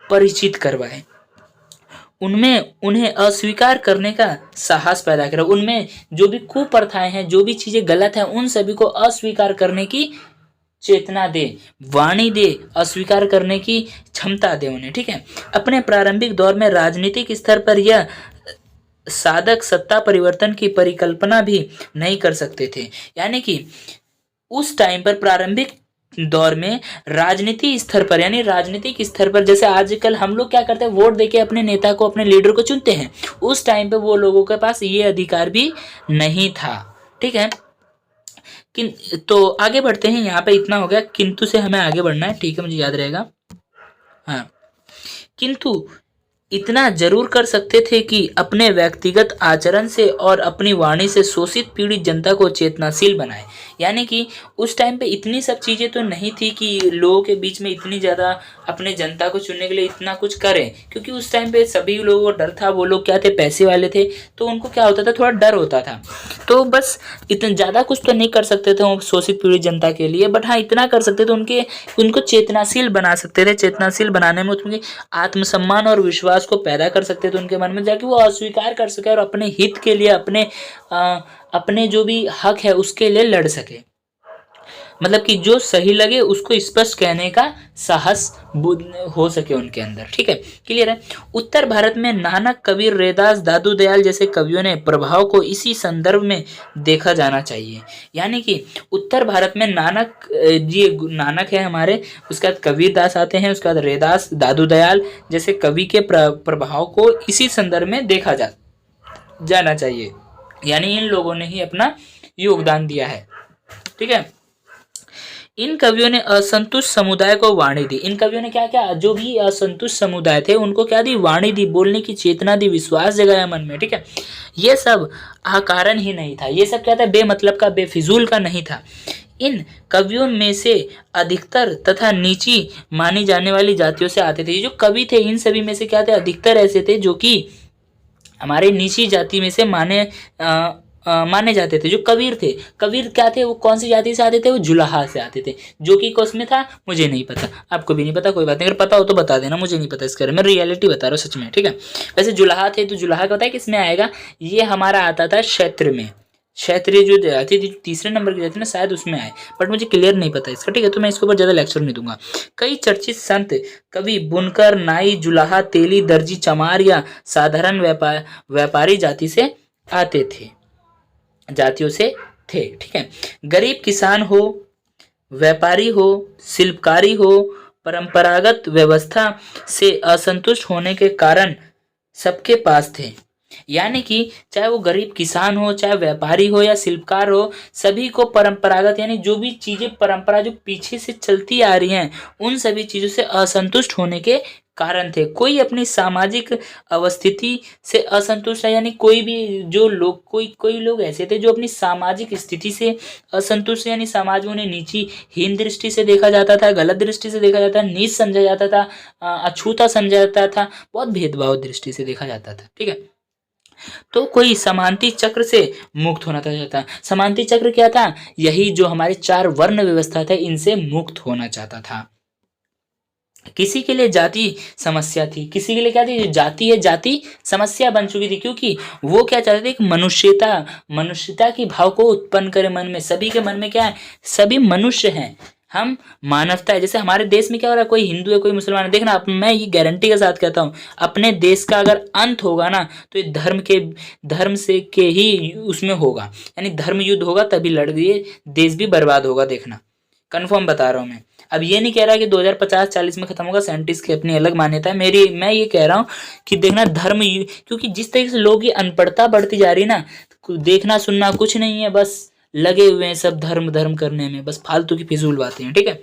परिचित करवाए। उनमें उन्हें अस्वीकार करने का साहस पैदा करें। उनमें जो भी कुप्रथाएं हैं, जो भी चीजें गलत हैं, उन सभी को अस्वीकार करने की चेतना दे, वाणी दे, अस्वीकार करने की क्षमता दे उन्हें। ठीक है। अपने प्रारंभिक दौर में राजनीतिक स्तर पर यह साधक सत्ता परिवर्तन की परिकल्पना भी नहीं कर सकते थे। यानी कि उस टाइम पर प्रारंभिक दौर में राजनीति स्तर पर, यानी राजनीतिक स्तर पर, जैसे आजकल हम लोग क्या करते हैं, वोट देके अपने नेता को, अपने लीडर को चुनते हैं, उस टाइम पे वो लोगों के पास ये अधिकार भी नहीं था। ठीक है। तो आगे बढ़ते हैं। यहाँ पे इतना हो गया, किंतु से हमें आगे बढ़ना है। ठीक है, मुझे याद रहेगा। हाँ, किंतु इतना जरूर कर सकते थे कि अपने व्यक्तिगत आचरण से और अपनी वाणी से शोषित पीड़ित जनता को चेतनाशील बनाए। यानी कि उस टाइम पे इतनी सब चीज़ें तो नहीं थी कि लोगों के बीच में इतनी ज़्यादा अपने जनता को चुनने के लिए इतना कुछ करें, क्योंकि उस टाइम पे सभी लोगों को डर था। वो लोग क्या थे? पैसे वाले थे, तो उनको क्या होता था? थोड़ा डर होता था। तो बस इतना ज़्यादा कुछ तो नहीं कर सकते थे वो शोषित पीड़ित जनता के लिए, बट हाँ इतना कर सकते थे, उनको चेतनाशील बना सकते थे। चेतनाशील बनाने में उनके आत्मसम्मान और विश्वास को पैदा कर सकते थे उनके मन में, जाके वो अस्वीकार कर सके और अपने हित के लिए, अपने जो भी हक है उसके लिए लड़ सके। मतलब कि जो सही लगे उसको स्पष्ट कहने का साहस हो सके उनके अंदर। ठीक है, क्लियर है? उत्तर भारत में नानक, कबीर, रैदास, दादू दयाल जैसे कवियों ने प्रभाव को इसी संदर्भ में देखा जाना चाहिए। यानी कि उत्तर भारत में नानक जी, नानक है हमारे, उसके बाद कबीर दास आते हैं, उसके बाद रैदास, दादू दयाल जैसे कवि के प्रभाव को इसी संदर्भ में देखा जाना चाहिए। यानी इन लोगों ने ही अपना योगदान दिया है। ठीक है। इन कवियों ने असंतुष्ट समुदाय को वाणी दी। इन कवियों ने क्या क्या, जो भी असंतुष्ट समुदाय थे उनको क्या दी? वाणी दी, बोलने की चेतना दी, विश्वास जगाया मन में। ठीक है। ये सब अकारण ही नहीं था, ये सब क्या था? बेमतलब का, बेफिजूल का नहीं था। इन कवियों में से अधिकतर तथा नीची मानी जाने वाली जातियों से आते थे। ये जो कवि थे इन सभी में से क्या थे? अधिकतर ऐसे थे जो कि हमारे नीची जाति में से माने जाते थे। जो कबीर थे, कबीर क्या थे? वो कौन सी जाति से आते थे? वो जुलाहा से आते थे। जो कि कौस में था? मुझे नहीं पता, आपको भी नहीं पता, कोई बात नहीं, अगर पता हो तो बता देना, मुझे नहीं पता इसके बारे में, रियलिटी बता रहा हूँ सच में। ठीक है। वैसे जुलाहा थे, तो जुलाहा का पता है किसमें आएगा? ये हमारा आता था क्षेत्र में। क्षेत्रीय जो जाति थी, तीसरे नंबर की जाति ना, शायद उसमें आए, बट मुझे क्लियर नहीं पता इसका। ठीक है, तो मैं इसके ऊपर ज्यादा लेक्चर नहीं दूंगा। कई चर्चित संत, कवि, बुनकर, नाई, जुलाहा, तेली, दर्जी, चमार या साधारण व्यापारी जाति से आते थे, जातियों से थे। ठीक है। गरीब किसान हो, व्यापारी हो, शिल्पकारी हो, परंपरागत व्यवस्था से असंतुष्ट होने के कारण सबके पास थे। यानी कि चाहे वो गरीब किसान हो, चाहे व्यापारी हो या शिल्पकार हो, सभी को परंपरागत, यानी जो भी चीजें परंपरा जो पीछे से चलती आ रही हैं, उन सभी चीजों से असंतुष्ट होने के कारण थे। कोई अपनी सामाजिक अवस्थिति से असंतुष्ट है, यानी कोई भी जो लोग, कोई लोग ऐसे थे जो अपनी सामाजिक स्थिति से असंतुष्ट, यानी समाज में उन्हें नीची, हीन दृष्टि से देखा जाता था, गलत दृष्टि से देखा जाता था, नीच समझा जाता था, अछूता समझा जाता था, बहुत भेदभाव दृष्टि से देखा जाता था। ठीक है। तो कोई समांति चक्र से मुक्त होना चाहता। समांति चक्र क्या था? यही जो हमारे 4 वर्ण व्यवस्था थे, इनसे मुक्त होना चाहता था। किसी के लिए जाति समस्या थी, किसी के लिए क्या थी? जो जाति है, जाति समस्या बन चुकी थी, क्योंकि वो क्या चाहते थे? कि मनुष्यता की भाव को उत्पन्न करे मन में। सभी के मन में क्या है? सभी मनुष्य हैं, हम मानवता है। जैसे हमारे देश में क्या हो रहा है? कोई हिंदू है, कोई मुसलमान है, देखना मैं ये गारंटी के साथ कहता हूँ, अपने देश का अगर अंत होगा ना, तो ये धर्म से के ही उसमें होगा, यानी धर्म युद्ध होगा, तभी लड़ दिए देश भी बर्बाद होगा। देखना कंफर्म बता रहा हूँ मैं। अब ये नहीं कह रहा कि 2050-40 में खत्म होगा, साइंटिस्ट की अपनी अलग मान्यता है। मैं ये कह रहा हूँ कि देखना क्योंकि जिस तरीके से लोगों की अनपढ़ता बढ़ती जा रही है ना, देखना सुनना कुछ नहीं है, बस लगे हुए हैं सब धर्म धर्म करने में, बस फालतू की फिजूल बातें हैं, ठीक है।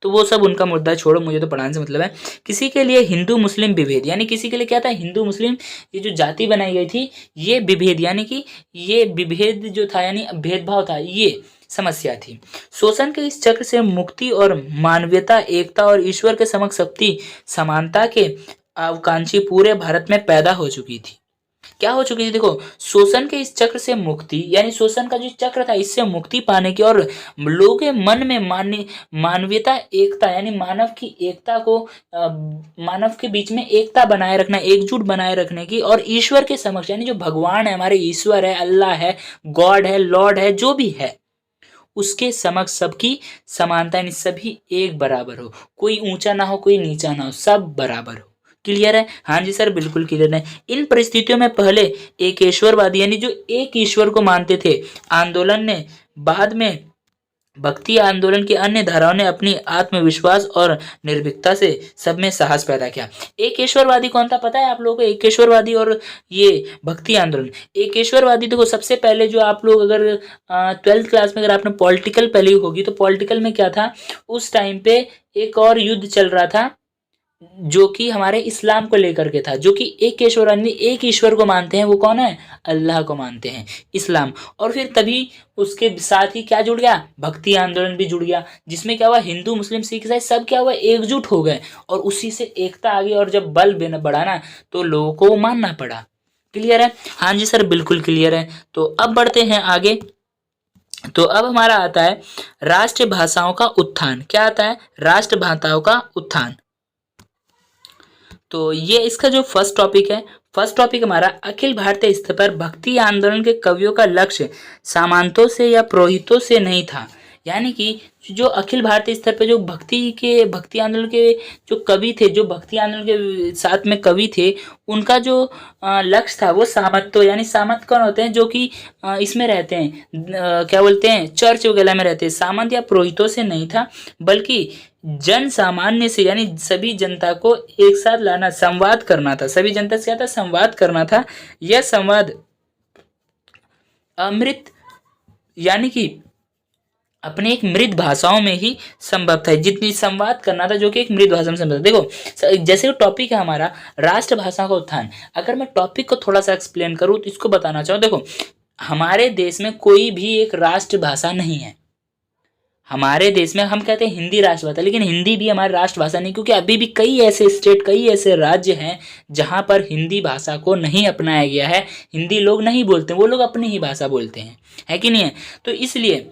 तो वो सब उनका मुद्दा छोड़ो, मुझे तो पढ़ाने से मतलब है। किसी के लिए हिंदू मुस्लिम विभेद, यानी किसी के लिए क्या था, हिंदू मुस्लिम ये जो जाति बनाई गई थी, ये विभेद यानी कि ये विभेद जो था यानी भेदभाव था, ये समस्या थी। शोषण के इस चक्र से मुक्ति और मानवीयता, एकता और ईश्वर के समक्ष शक्ति समानता के आकांक्षी पूरे भारत में पैदा हो चुकी थी। क्या हो चुकी थी, देखो, शोषण के इस चक्र से मुक्ति, यानी शोषण का जो चक्र था इससे मुक्ति पाने की, और लोगों के मन में मानवीयता, एकता, यानी मानव की एकता को मानव के बीच में एकता बनाए रखना, एकजुट बनाए रखने की, और ईश्वर के समक्ष, यानी जो भगवान है, हमारे ईश्वर है, अल्लाह है, गॉड है, लॉर्ड है, जो भी है, उसके समक्ष सबकी समानता, यानी सभी एक बराबर हो, कोई ऊंचा ना हो, कोई नीचा ना हो, सब बराबर हो। क्लियर है? हाँ जी सर, बिल्कुल क्लियर है। इन परिस्थितियों में पहले एकेश्वरवादी, यानी जो एक ईश्वर को मानते थे, आंदोलन ने बाद में भक्ति आंदोलन की अन्य धाराओं ने अपनी आत्मविश्वास और निर्भीकता से सब में साहस पैदा किया। एकेश्वरवादी कौन था पता है आप लोगों को? एकेश्वरवादी और ये भक्ति आंदोलन। एकेश्वरवादी देखो, सबसे पहले जो आप लोग अगर 12th क्लास में अगर आपने पॉलिटिकल पढ़ी होगी, तो पॉलिटिकल में क्या था, उस टाइम पे एक और युद्ध चल रहा था जो कि हमारे इस्लाम को लेकर के था, जो कि एक एक ईश्वर को मानते हैं, वो कौन है, अल्लाह को मानते हैं, इस्लाम। और फिर तभी उसके साथ ही क्या जुड़ गया, भक्ति आंदोलन भी जुड़ गया, जिसमें क्या हुआ, हिंदू मुस्लिम सिख ईसाई सब क्या हुआ, एकजुट हो गए, और उसी से एकता आ गई, और जब बल बढ़ा ना, तो लोगों को मानना पड़ा। क्लियर है? हाँ जी सर, बिल्कुल क्लियर है। तो अब बढ़ते हैं आगे। तो अब हमारा आता है राष्ट्रीय भाषाओं का उत्थान। क्या आता है? राष्ट्र भाषाओं का उत्थान। तो ये इसका जो फर्स्ट टॉपिक है, फर्स्ट टॉपिक हमारा अखिल भारतीय स्तर पर भक्ति आंदोलन के कवियों का लक्ष्य सामंतों से या पुरोहितों से नहीं था। यानी कि जो अखिल भारतीय स्तर पर जो भक्ति आंदोलन के जो कवि थे, जो भक्ति आंदोलन के साथ में कवि थे, उनका जो लक्ष्य था वो सामंतों, यानी सामंत कौन होते हैं, जो कि इसमें रहते हैं, क्या बोलते हैं, चर्च वगैरह में रहते हैं, सामंत या पुरोहितों से नहीं था, बल्कि जन सामान्य से, यानी सभी जनता को एक साथ लाना, संवाद करना था। सभी जनता से क्या था, संवाद करना था। यह संवाद अमृत, यानी कि अपने एक मृत भाषाओं में ही संभव था, जितनी संवाद करना था, जो कि एक मृत भाषा में संभव था। देखो, जैसे टॉपिक है हमारा राष्ट्रभाषा का उत्थान, अगर मैं टॉपिक को थोड़ा सा एक्सप्लेन करूँ तो इसको बताना चाहूँ। देखो, हमारे देश में कोई भी एक राष्ट्रभाषा नहीं है। हमारे देश में हम कहते हैं हिंदी राष्ट्रभाषा, लेकिन हिंदी भी हमारी राष्ट्रभाषा नहीं, क्योंकि अभी भी कई ऐसे स्टेट, कई ऐसे राज्य हैं जहाँ पर हिंदी भाषा को नहीं अपनाया गया है, हिंदी लोग नहीं बोलते, वो लोग अपनी ही भाषा बोलते हैं, है कि नहीं है? तो इसलिए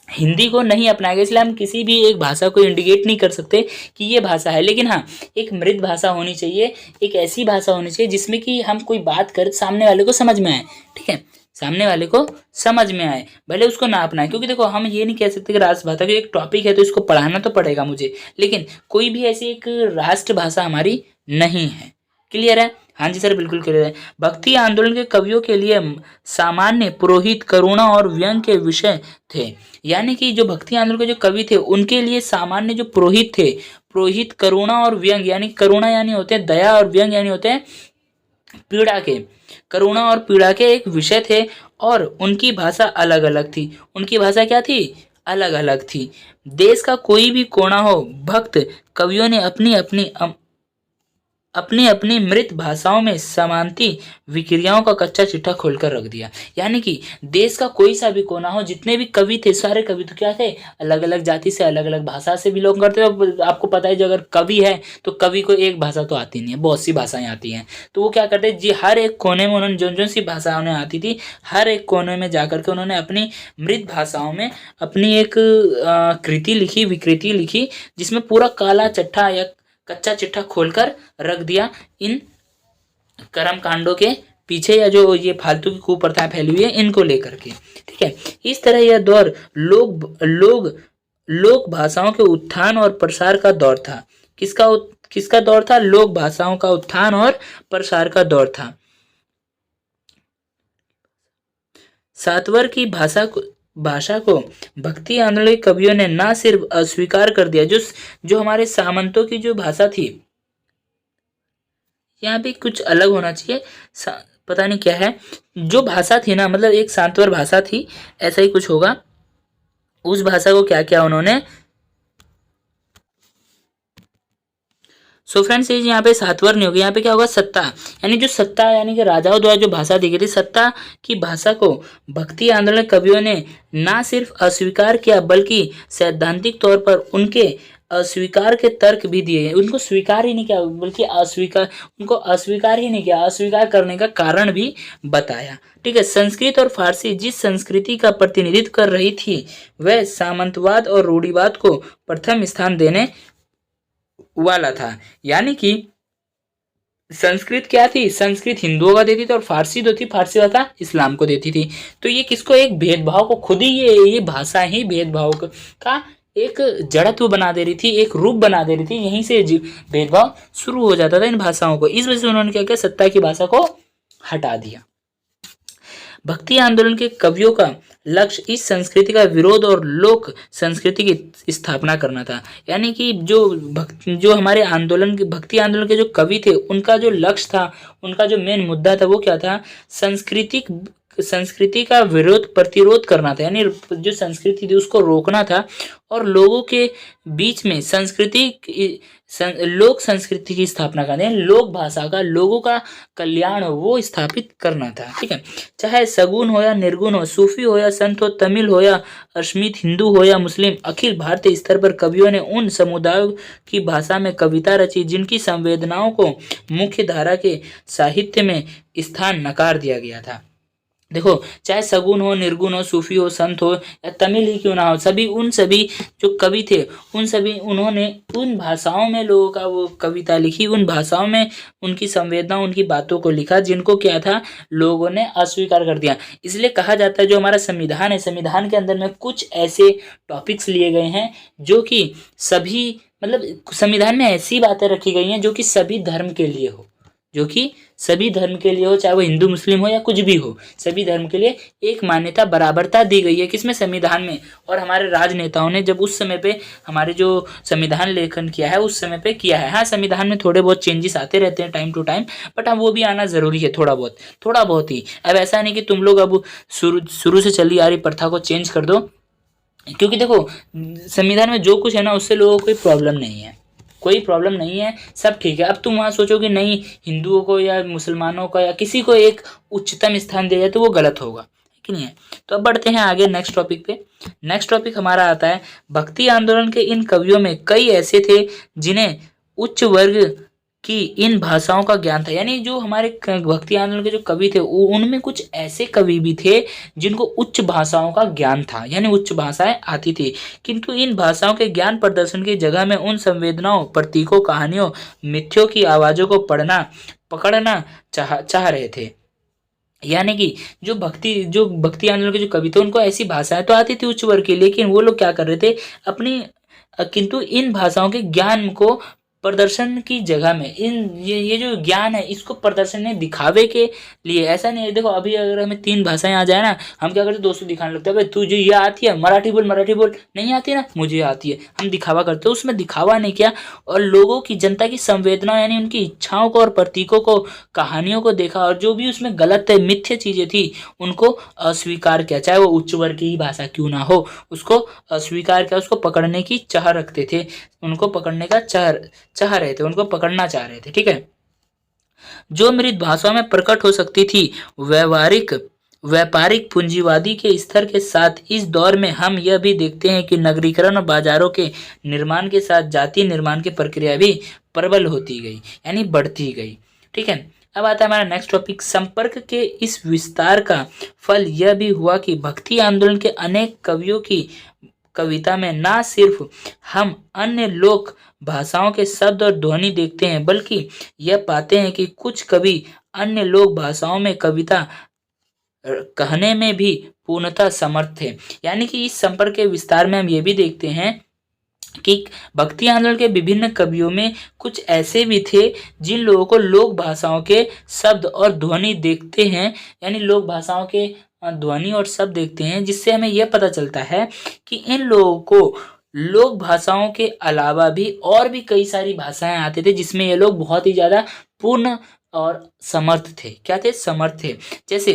हिंदी को नहीं अपनाया गया, इसलिए हम किसी भी एक भाषा को इंडिकेट नहीं कर सकते कि ये भाषा है। लेकिन हाँ, एक मृत भाषा होनी चाहिए, एक ऐसी भाषा होनी चाहिए जिसमें कि हम कोई बात कर सामने वाले को समझ में आए, ठीक है, सामने वाले को समझ में आए, भले उसको ना अपनाए। क्योंकि देखो, हम ये नहीं कह सकते कि राष्ट्रभाषा की एक टॉपिक है तो इसको पढ़ाना तो पड़ेगा मुझे, लेकिन कोई भी ऐसी एक राष्ट्रभाषा हमारी नहीं है। क्लियर है? हाँ जी सर, बिल्कुल क्लियर है। भक्ति आंदोलन के कवियों के लिए सामान्य, पुरोहित, करुणा और व्यंग के विषय थे। यानी कि जो भक्ति आंदोलन के जो कवि थे, उनके लिए सामान्य जो पुरोहित थे, पुरोहित, करुणा और व्यंग, यानी करुणा यानी होते हैं दया, और व्यंग यानी होते हैं पीड़ा के, करुणा और पीड़ा के एक विषय थे, और उनकी भाषा अलग अलग थी। उनकी भाषा क्या थी? अलग अलग थी। देश का कोई भी कोना हो, भक्त कवियों ने अपनी अपनी मृत भाषाओं में समानती विक्रियाओं का कच्चा चिट्ठा खोलकर रख दिया। यानी कि देश का कोई सा भी कोना हो, जितने भी कवि थे, सारे कवि तो क्या थे, अलग अलग जाति से, अलग अलग भाषा से बिलोंग करते थे। आपको पता है, जो अगर कवि है तो कवि को एक भाषा तो आती नहीं है, बहुत सी भाषाएं आती हैं। तो वो क्या करते जी, हर एक कोने में उन्होंने जो सी भाषा उन्हें आती थी, हर एक कोने में जाकर के उन्होंने अपनी मृत भाषाओं में अपनी एक कृति लिखी, विकृति लिखी, जिसमें पूरा काला चिट्ठा या कच्चा चिट्ठा खोलकर रख दिया इन कर्म कांडों के पीछे, या जो ये फालतू की कुप्रथाएं फैली हुई है इनको लेकर के, ठीक है। इस तरह यह दौर लोक भाषाओं के उत्थान और प्रसार का दौर था। किसका दौर था? लोक भाषाओं का उत्थान और प्रसार का दौर था। सातवर की भाषा को भाषा को भक्ति आंदोलन के कवियों ने ना सिर्फ अस्वीकार कर दिया, जो जो हमारे सामंतों की जो भाषा थी, यहाँ पे कुछ अलग होना चाहिए, पता नहीं क्या है, जो भाषा थी ना, मतलब एक सांतवर भाषा थी, ऐसा ही कुछ होगा। उस भाषा को क्या किया उन्होंने, सो फ्रेंड्स ये यहाँ पे सातवर नहीं होगा, यहाँ पे क्या होगा, सत्ता, यानी जो सत्ता यानी कि राजाओं द्वारा जो भाषा दी गई थी, सत्ता की भाषा को भक्ति आंदोलन कवियों ने ना सिर्फ अस्वीकार किया बल्कि सैद्धांतिक तौर पर उनके अस्वीकार के तर्क भी दिए, उनको स्वीकार ही नहीं किया बल्कि अस्वीकार, उनको अस्वीकार ही नहीं किया, अस्वीकार करने का कारण भी बताया। ठीक है, संस्कृत और फारसी जिस संस्कृति का प्रतिनिधित्व कर रही थी वह सामंतवाद और रूढ़िवाद को प्रथम स्थान देने वाला था। यानी कि संस्कृत क्या थी, संस्कृत हिंदुओं का देती थी और फारसी जो थी, फारसी वाला था इस्लाम को देती थी। तो ये किसको, एक भेदभाव को, खुद ही ये भाषा ही भेदभाव का एक जड़त्व बना दे रही थी, एक रूप बना दे रही थी, यहीं से भेदभाव शुरू हो जाता था इन भाषाओं को। इस वजह से उन्होंने क्या किया, सत्ता की भाषा को हटा दिया। भक्ति आंदोलन के कवियों का लक्ष्य इस संस्कृति का विरोध और लोक संस्कृति की स्थापना करना था। यानी कि जो हमारे आंदोलन के, भक्ति आंदोलन के जो कवि थे, उनका जो लक्ष्य था, उनका जो मेन मुद्दा था वो क्या था, संस्कृति का विरोध, प्रतिरोध करना था, यानी जो संस्कृति थी उसको रोकना था और लोगों के बीच में लोक संस्कृति की स्थापना करनी है, लोक भाषा का, लोगों का कल्याण हो वो स्थापित करना था। ठीक है, चाहे सगुन हो या निर्गुण हो, सूफी हो या संत हो, तमिल हो या अश्मीत, हिंदू हो या मुस्लिम, अखिल भारतीय स्तर पर कवियों ने उन समुदायों की भाषा में कविता रची जिनकी संवेदनाओं को मुख्य धारा के साहित्य में स्थान नकार दिया गया था। देखो, चाहे सगुन हो, निर्गुण हो, सूफी हो, संत हो या तमिल ही क्यों ना हो, सभी जो कवि थे, उन्होंने उन भाषाओं में लोगों का वो कविता लिखी, उन भाषाओं में उनकी संवेदना, उनकी बातों को लिखा जिनको क्या था, लोगों ने अस्वीकार कर दिया। इसलिए कहा जाता है जो हमारा संविधान है, संविधान के अंदर में कुछ ऐसे टॉपिक्स लिए गए हैं जो कि सभी, मतलब संविधान में ऐसी बातें रखी गई हैं जो कि सभी धर्म के लिए हो, जो कि सभी धर्म के लिए हो, चाहे वो हिंदू मुस्लिम हो या कुछ भी हो, सभी धर्म के लिए एक मान्यता, बराबरता दी गई है, किसमें, संविधान में। और हमारे राजनेताओं ने जब उस समय पे हमारे जो संविधान लेखन किया है उस समय पे किया है। हाँ, संविधान में थोड़े बहुत चेंजेस आते रहते हैं टाइम टू टाइम, बट हाँ वो भी आना जरूरी है, थोड़ा बहुत ही। अब ऐसा नहीं कि तुम लोग अब शुरू से चली आ रही प्रथा को चेंज कर दो, क्योंकि देखो संविधान में जो कुछ है ना उससे लोगों को कोई प्रॉब्लम नहीं है, सब ठीक है। अब तुम वहाँ सोचो कि नहीं, हिंदुओं को या मुसलमानों का या किसी को एक उच्चतम स्थान दिया जाए तो वो गलत होगा, कि नहीं है। तो अब बढ़ते हैं आगे नेक्स्ट टॉपिक पे। नेक्स्ट टॉपिक हमारा आता है, भक्ति आंदोलन के इन कवियों में कई ऐसे थे जिन्हें उच्च वर्ग की इन भाषाओं का ज्ञान था। यानी जो हमारे भक्ति आंदोलन के जो कवि थे उनमें कुछ ऐसे कवि भी थे जिनको उच्च भाषाओं का ज्ञान था, यानी उच्च भाषाएं आती थी, किंतु इन भाषाओं के ज्ञान प्रदर्शन की जगह में उन संवेदनाओं, प्रतीकों, कहानियों, मिथ्यों की आवाजों को पकड़ना चाह रहे थे। यानी कि जो भक्ति आंदोलन के जो कवि थे उनको ऐसी भाषाएं तो आती थी उच्च वर्ग की, लेकिन वो लोग क्या कर रहे थे, किंतु इन भाषाओं के ज्ञान को प्रदर्शन की जगह में ये जो ज्ञान है इसको प्रदर्शन में दिखावे के लिए, ऐसा नहीं है। देखो अभी अगर हमें 3 भाषाएं आ जाए ना, हम क्या करते, दोस्तों दिखाने लगते हैं, भाई तुझे ये आती है, मराठी बोल, नहीं आती ना, मुझे आती है, हम दिखावा करते हैं। उसमें दिखावा नहीं किया और लोगों की, जनता की संवेदना यानी उनकी इच्छाओं को और प्रतीकों को, कहानियों को देखा और जो भी उसमें गलत है, मिथ्य चीजें थी उनको अस्वीकार किया, चाहे वो उच्च वर्ग की ही भाषा क्यों ना हो, उसको अस्वीकार किया, उसको पकड़ने की चाह रखते थे, उनको पकड़ने का चाह रहे थे, उनको पकड़ना चाह रहे थे। ठीक है, जो मृत भाषा में प्रकट हो सकती थी, व्यापारिक पूंजीवादी के स्तर के साथ इस दौर में हम यह भी देखते हैं कि नगरीकरण और बाजारों के निर्माण के साथ जाति निर्माण की प्रक्रिया भी प्रबल होती गई, यानी बढ़ती गई। ठीक है, अब आता है हमारा नेक्स्ट टॉपिक, संपर्क के इस विस्तार का फल यह भी हुआ कि भक्ति आंदोलन के अनेक कवियों की कविता में ना सिर्फ हम अन्य लोक भाषाओं के शब्द और ध्वनि देखते हैं, बल्कि यह पाते हैं कि कुछ कवि अन्य लोक भाषाओं में कविता कहने में भी पूर्णतः समर्थ थे। यानी कि इस संपर्क के विस्तार में हम ये भी देखते हैं कि भक्ति आंदोलन के विभिन्न कवियों में कुछ ऐसे भी थे जिन लोगों को लोक भाषाओं के शब्द और ध्वनि देखते हैं, यानी लोक भाषाओं के ध्वनि और शब्द देखते हैं, जिससे हमें यह पता चलता है कि इन लोगों को लोक भाषाओं के अलावा भी और भी कई सारी भाषाएं आते थे, जिसमें ये लोग बहुत ही ज्यादा पूर्ण और समर्थ थे। क्या थे? समर्थ थे। जैसे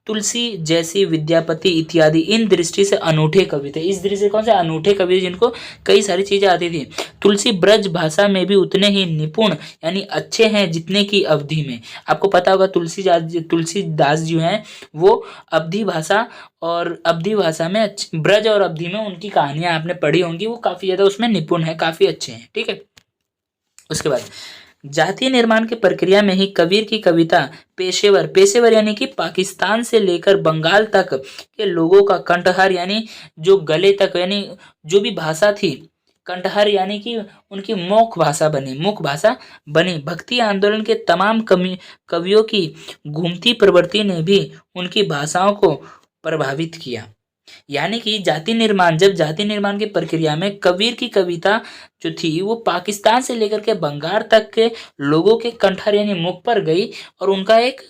तुलसी जैसी, विद्यापति इत्यादि इन दृष्टि से अनूठे कवि थे। इस दृष्टि से कौन से अनूठे कवि थे? जिनको कई सारी चीजें आती थी। तुलसी ब्रज भाषा में भी उतने ही निपुण यानी अच्छे हैं जितने की अवधि में। आपको पता होगा तुलसीदास जो हैं वो अवधी भाषा और अवधी भाषा में ब्रज और अवधि में उनकी कहानियां आपने पढ़ी होंगी, वो काफी ज्यादा उसमें निपुण है, काफी अच्छे हैं। ठीक है। उसके बाद जातीय निर्माण की प्रक्रिया में ही कबीर की कविता पेशेवर यानी कि पाकिस्तान से लेकर बंगाल तक के लोगों का कंठहार यानी जो गले तक यानी जो भी भाषा थी, कंठहार यानी कि उनकी मुख भाषा बनी। भक्ति आंदोलन के तमाम कवियों की घूमती प्रवृत्ति ने भी उनकी भाषाओं को प्रभावित किया। यानी कि जब जाति निर्माण की प्रक्रिया में कबीर की कविता जो थी वो पाकिस्तान से लेकर के बंगाल तक के लोगों के कंठर यानी मुख पर गई और उनका एक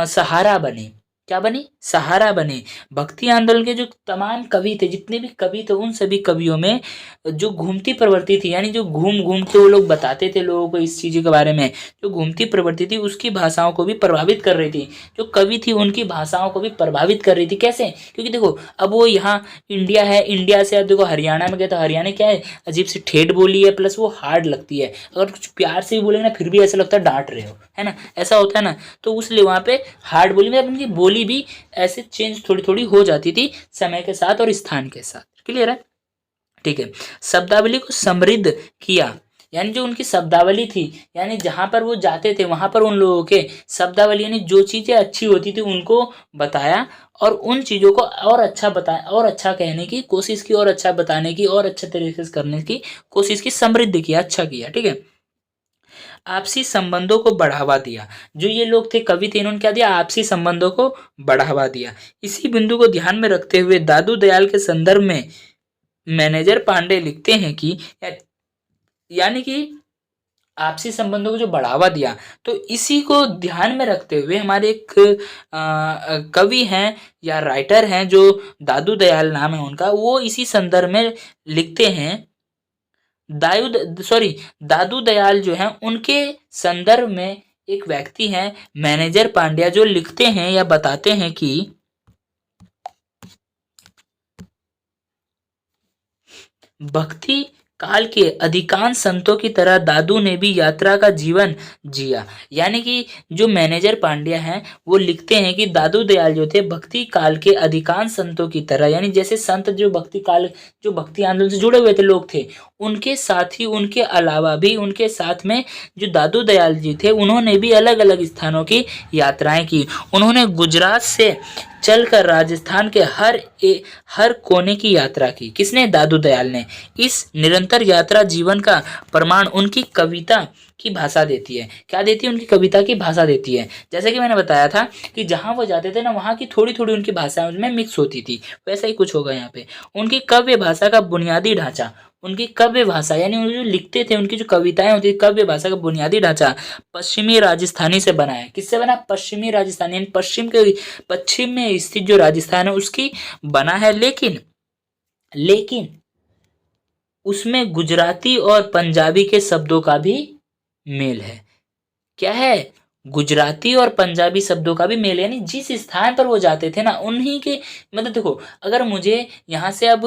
सहारा बनी। क्या बनी? सहारा बने। भक्ति आंदोलन के जो तमाम कवि थे, जितने भी कवि थे, उन सभी कवियों में जो घूमती प्रवृत्ति थी, यानी जो घूम घूम के वो लोग बताते थे लोगों को इस चीज के बारे में, जो घूमती प्रवृत्ति थी उसकी भाषाओं को भी प्रभावित कर रही थी। जो कवि थी उनकी भाषाओं को भी प्रभावित कर रही थी। कैसे? क्योंकि देखो अब वो यहाँ इंडिया है, इंडिया से अब देखो हरियाणा में गए तो हरियाणा क्या है, अजीब सी ठेठ बोली है, प्लस वो हार्ड लगती है। अगर कुछ प्यार से भी बोलेंगे ना फिर भी ऐसा लगता है डांट रहे हो, है ना, ऐसा होता है ना। तो उसलिए वहाँ पे हार्ड बोली में उनकी बोली भी ऐसे चेंज थोड़ी थोड़ी हो जाती थी समय के साथ और स्थान के साथ। क्लियर है? ठीक है। शब्दावली को समृद्ध किया, यानी जो उनकी शब्दावली थी, यानी जहां पर वो जाते थे वहां पर उन लोगों के शब्दावली यानी जो चीजें अच्छी होती थी उनको बताया और उन चीजों को और अच्छा बताया और अच्छा कहने की कोशिश की और अच्छा बताने की और अच्छे तरीके से करने की कोशिश की, समृद्ध किया, अच्छा किया। ठीक है। आपसी संबंधों को बढ़ावा दिया। जो ये लोग थे, कवि थे, इन्होंने क्या दिया? आपसी संबंधों को बढ़ावा दिया। इसी बिंदु को ध्यान में रखते हुए दादू दयाल के संदर्भ में मैनेजर पांडे लिखते हैं कि यानी कि आपसी संबंधों को जो बढ़ावा दिया, तो इसी को ध्यान में रखते हुए हमारे एक कवि हैं या राइटर हैं जो दादू दयाल नाम है उनका, वो इसी संदर्भ में लिखते हैं। दादू दयाल जो हैं उनके संदर्भ में एक व्यक्ति हैं मैनेजर पांड्या, जो लिखते हैं या बताते हैं कि भक्ति काल के अधिकांश संतों की तरह दादू ने भी यात्रा का जीवन जिया। यानी कि जो मैनेजर पांड्या हैं वो लिखते हैं कि दादू दयाल जो थे भक्ति काल के अधिकांश संतों की तरह, यानी जैसे संत जो भक्ति आंदोलन से जुड़े हुए थे लोग थे, उनके साथ ही उनके अलावा भी उनके साथ में जो दादू दयाल जी थे उन्होंने भी अलग अलग स्थानों की यात्राएं की। उन्होंने गुजरात से चलकर राजस्थान के हर कोने की यात्रा की। किसने? दादू दयाल ने। इस निरंतर यात्रा जीवन का प्रमाण उनकी कविता की भाषा देती है। क्या देती है? उनकी कविता की भाषा देती है। जैसे कि मैंने बताया था कि जहां वो जाते थे ना वहां की थोड़ी थोड़ी उनकी भाषा उसमें मिक्स होती थी, वैसा ही कुछ होगा यहाँ पे। उनकी काव्य भाषा का बुनियादी ढांचा, उनकी काव्य भाषा यानी वो जो लिखते थे, उनकी जो कविताएं होती थी, काव्य भाषा का बुनियादी ढांचा पश्चिमी राजस्थानी से बना है। किससे बना? पश्चिमी राजस्थानी, यानी पश्चिम में स्थित जो राजस्थान है उसकी बना है। लेकिन उसमें गुजराती और पंजाबी के शब्दों का भी मेल है। क्या है? गुजराती और पंजाबी शब्दों का भी मेल, यानी जिस स्थान पर वो जाते थे ना उन्हीं के, मतलब देखो अगर मुझे यहाँ से अब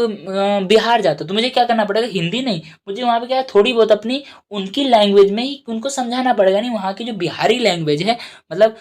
बिहार जाता तो मुझे क्या करना पड़ेगा? हिंदी नहीं, मुझे वहाँ पे क्या है थोड़ी बहुत अपनी उनकी लैंग्वेज में ही उनको समझाना पड़ेगा। नहीं, वहाँ की जो बिहारी लैंग्वेज है, मतलब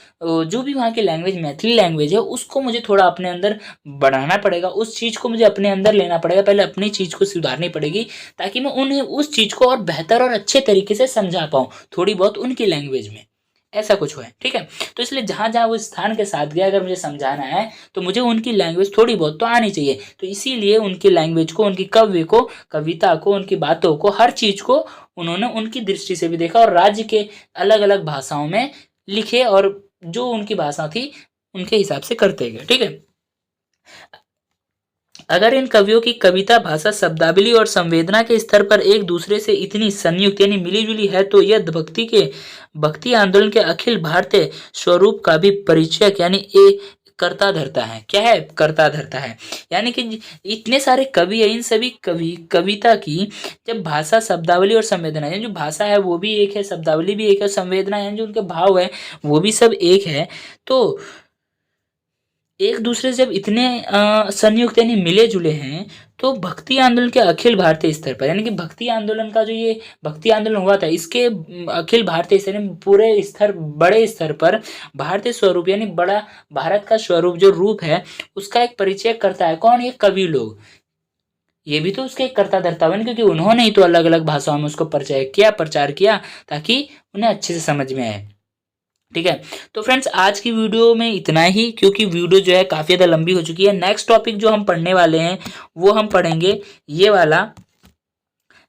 जो भी वहाँ की लैंग्वेज मैथिली लैंग्वेज है, उसको मुझे थोड़ा अपने अंदर बढ़ाना पड़ेगा, उस चीज़ को मुझे अपने अंदर लेना पड़ेगा। पहले अपनी चीज़ को सुधारनी पड़ेगी ताकि मैं उन्हें उस चीज़ को और बेहतर और अच्छे तरीके से समझा पाऊँ, थोड़ी बहुत उनकी लैंग्वेज में, ऐसा कुछ है। ठीक है। तो इसलिए जहां जहां वो स्थान के साथ गया, अगर मुझे समझाना है तो मुझे उनकी लैंग्वेज थोड़ी बहुत तो आनी चाहिए। तो इसीलिए उनकी लैंग्वेज को, उनकी काव्य को, कविता को, उनकी बातों को, हर चीज को उन्होंने उनकी दृष्टि से भी देखा और राज्य के अलग अलग भाषाओं में लिखे और जो उनकी भाषा थी उनके हिसाब से करते गए। ठीक है। अगर इन कवियों की कविता भाषा, शब्दावली और संवेदना के स्तर पर एक दूसरे से इतनी संयुक्त यानी मिली-जुली है, तो यह भक्ति आंदोलन के अखिल भारतीय स्वरूप का भी परिचय यानी कर्ता धर्ता है। क्या है? कर्ता धर्ता है। यानी कि इतने सारे कवि है, इन सभी कविता की जब भाषा, शब्दावली और संवेदना, यानी जो भाषा है वो भी एक है, शब्दावली भी एक है, संवेदना यानी जो उनके भाव है वो भी सब एक है। तो एक दूसरे से जब इतने संयुक्त यानी मिले जुले हैं, तो भक्ति आंदोलन के अखिल भारतीय स्तर पर, यानी कि भक्ति आंदोलन का जो ये भक्ति आंदोलन हुआ था, इसके अखिल भारतीय स्तर यानी पूरे स्तर, बड़े स्तर पर भारतीय स्वरूप यानी बड़ा भारत का स्वरूप जो रूप है उसका एक परिचय करता है। कौन? ये कवि लोग। ये भी तो उसके एक कर्ता धर्ता हुए ना, क्योंकि उन्होंने ही तो अलग अलग भाषाओं में उसको परिचय किया, प्रचार किया, ताकि उन्हें अच्छे से समझ में आए। ठीक है, तो फ्रेंड्स आज की वीडियो में इतना ही, क्योंकि वीडियो जो है काफ़ी ज़्यादा लंबी हो चुकी है। नेक्स्ट टॉपिक जो हम पढ़ने वाले हैं वो हम पढ़ेंगे ये वाला,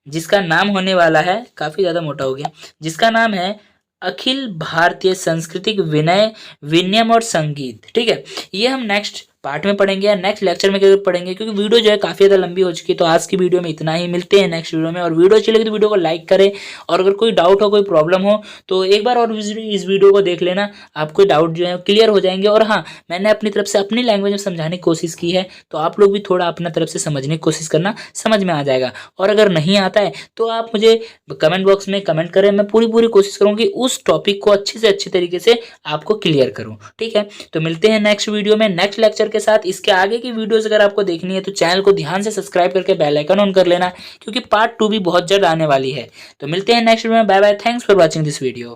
जिसका नाम होने वाला है, काफ़ी ज़्यादा मोटा हो गया, जिसका नाम है अखिल भारतीय सांस्कृतिक विनय, विनियम और संगीत। ठीक है, ये हम नेक्स्ट पार्ट में पढ़ेंगे या नेक्स्ट लेक्चर में पढ़ेंगे, क्योंकि वीडियो जो है काफ़ी ज़्यादा लंबी हो चुकी है। तो आज की वीडियो में इतना ही, मिलते हैं नेक्स्ट वीडियो में। और वीडियो अच्छी लगी तो वीडियो को लाइक करें, और अगर कोई डाउट हो, कोई प्रॉब्लम हो तो एक बार और इस वीडियो को देख लेना, आपको डाउट जो है क्लियर हो जाएंगे। और हाँ, मैंने अपनी तरफ से अपनी लैंग्वेज में समझाने की कोशिश की है, तो आप लोग भी थोड़ा अपना तरफ से समझने की कोशिश करना, समझ में आ जाएगा। और अगर नहीं आता है तो आप मुझे कमेंट बॉक्स में कमेंट करें, मैं पूरी कोशिश करूँगी कि उस टॉपिक को अच्छे से अच्छे तरीके से आपको क्लियर करूँ। ठीक है, तो मिलते हैं नेक्स्ट वीडियो में नेक्स्ट लेक्चर के साथ। इसके आगे की वीडियोस अगर आपको देखनी है तो चैनल को ध्यान से सब्सक्राइब करके बेल आइकन ऑन कर लेना, क्योंकि पार्ट 2 भी बहुत जल्द आने वाली है। तो मिलते हैं नेक्स्ट वीडियो में। Bye bye, thanks for watching this video.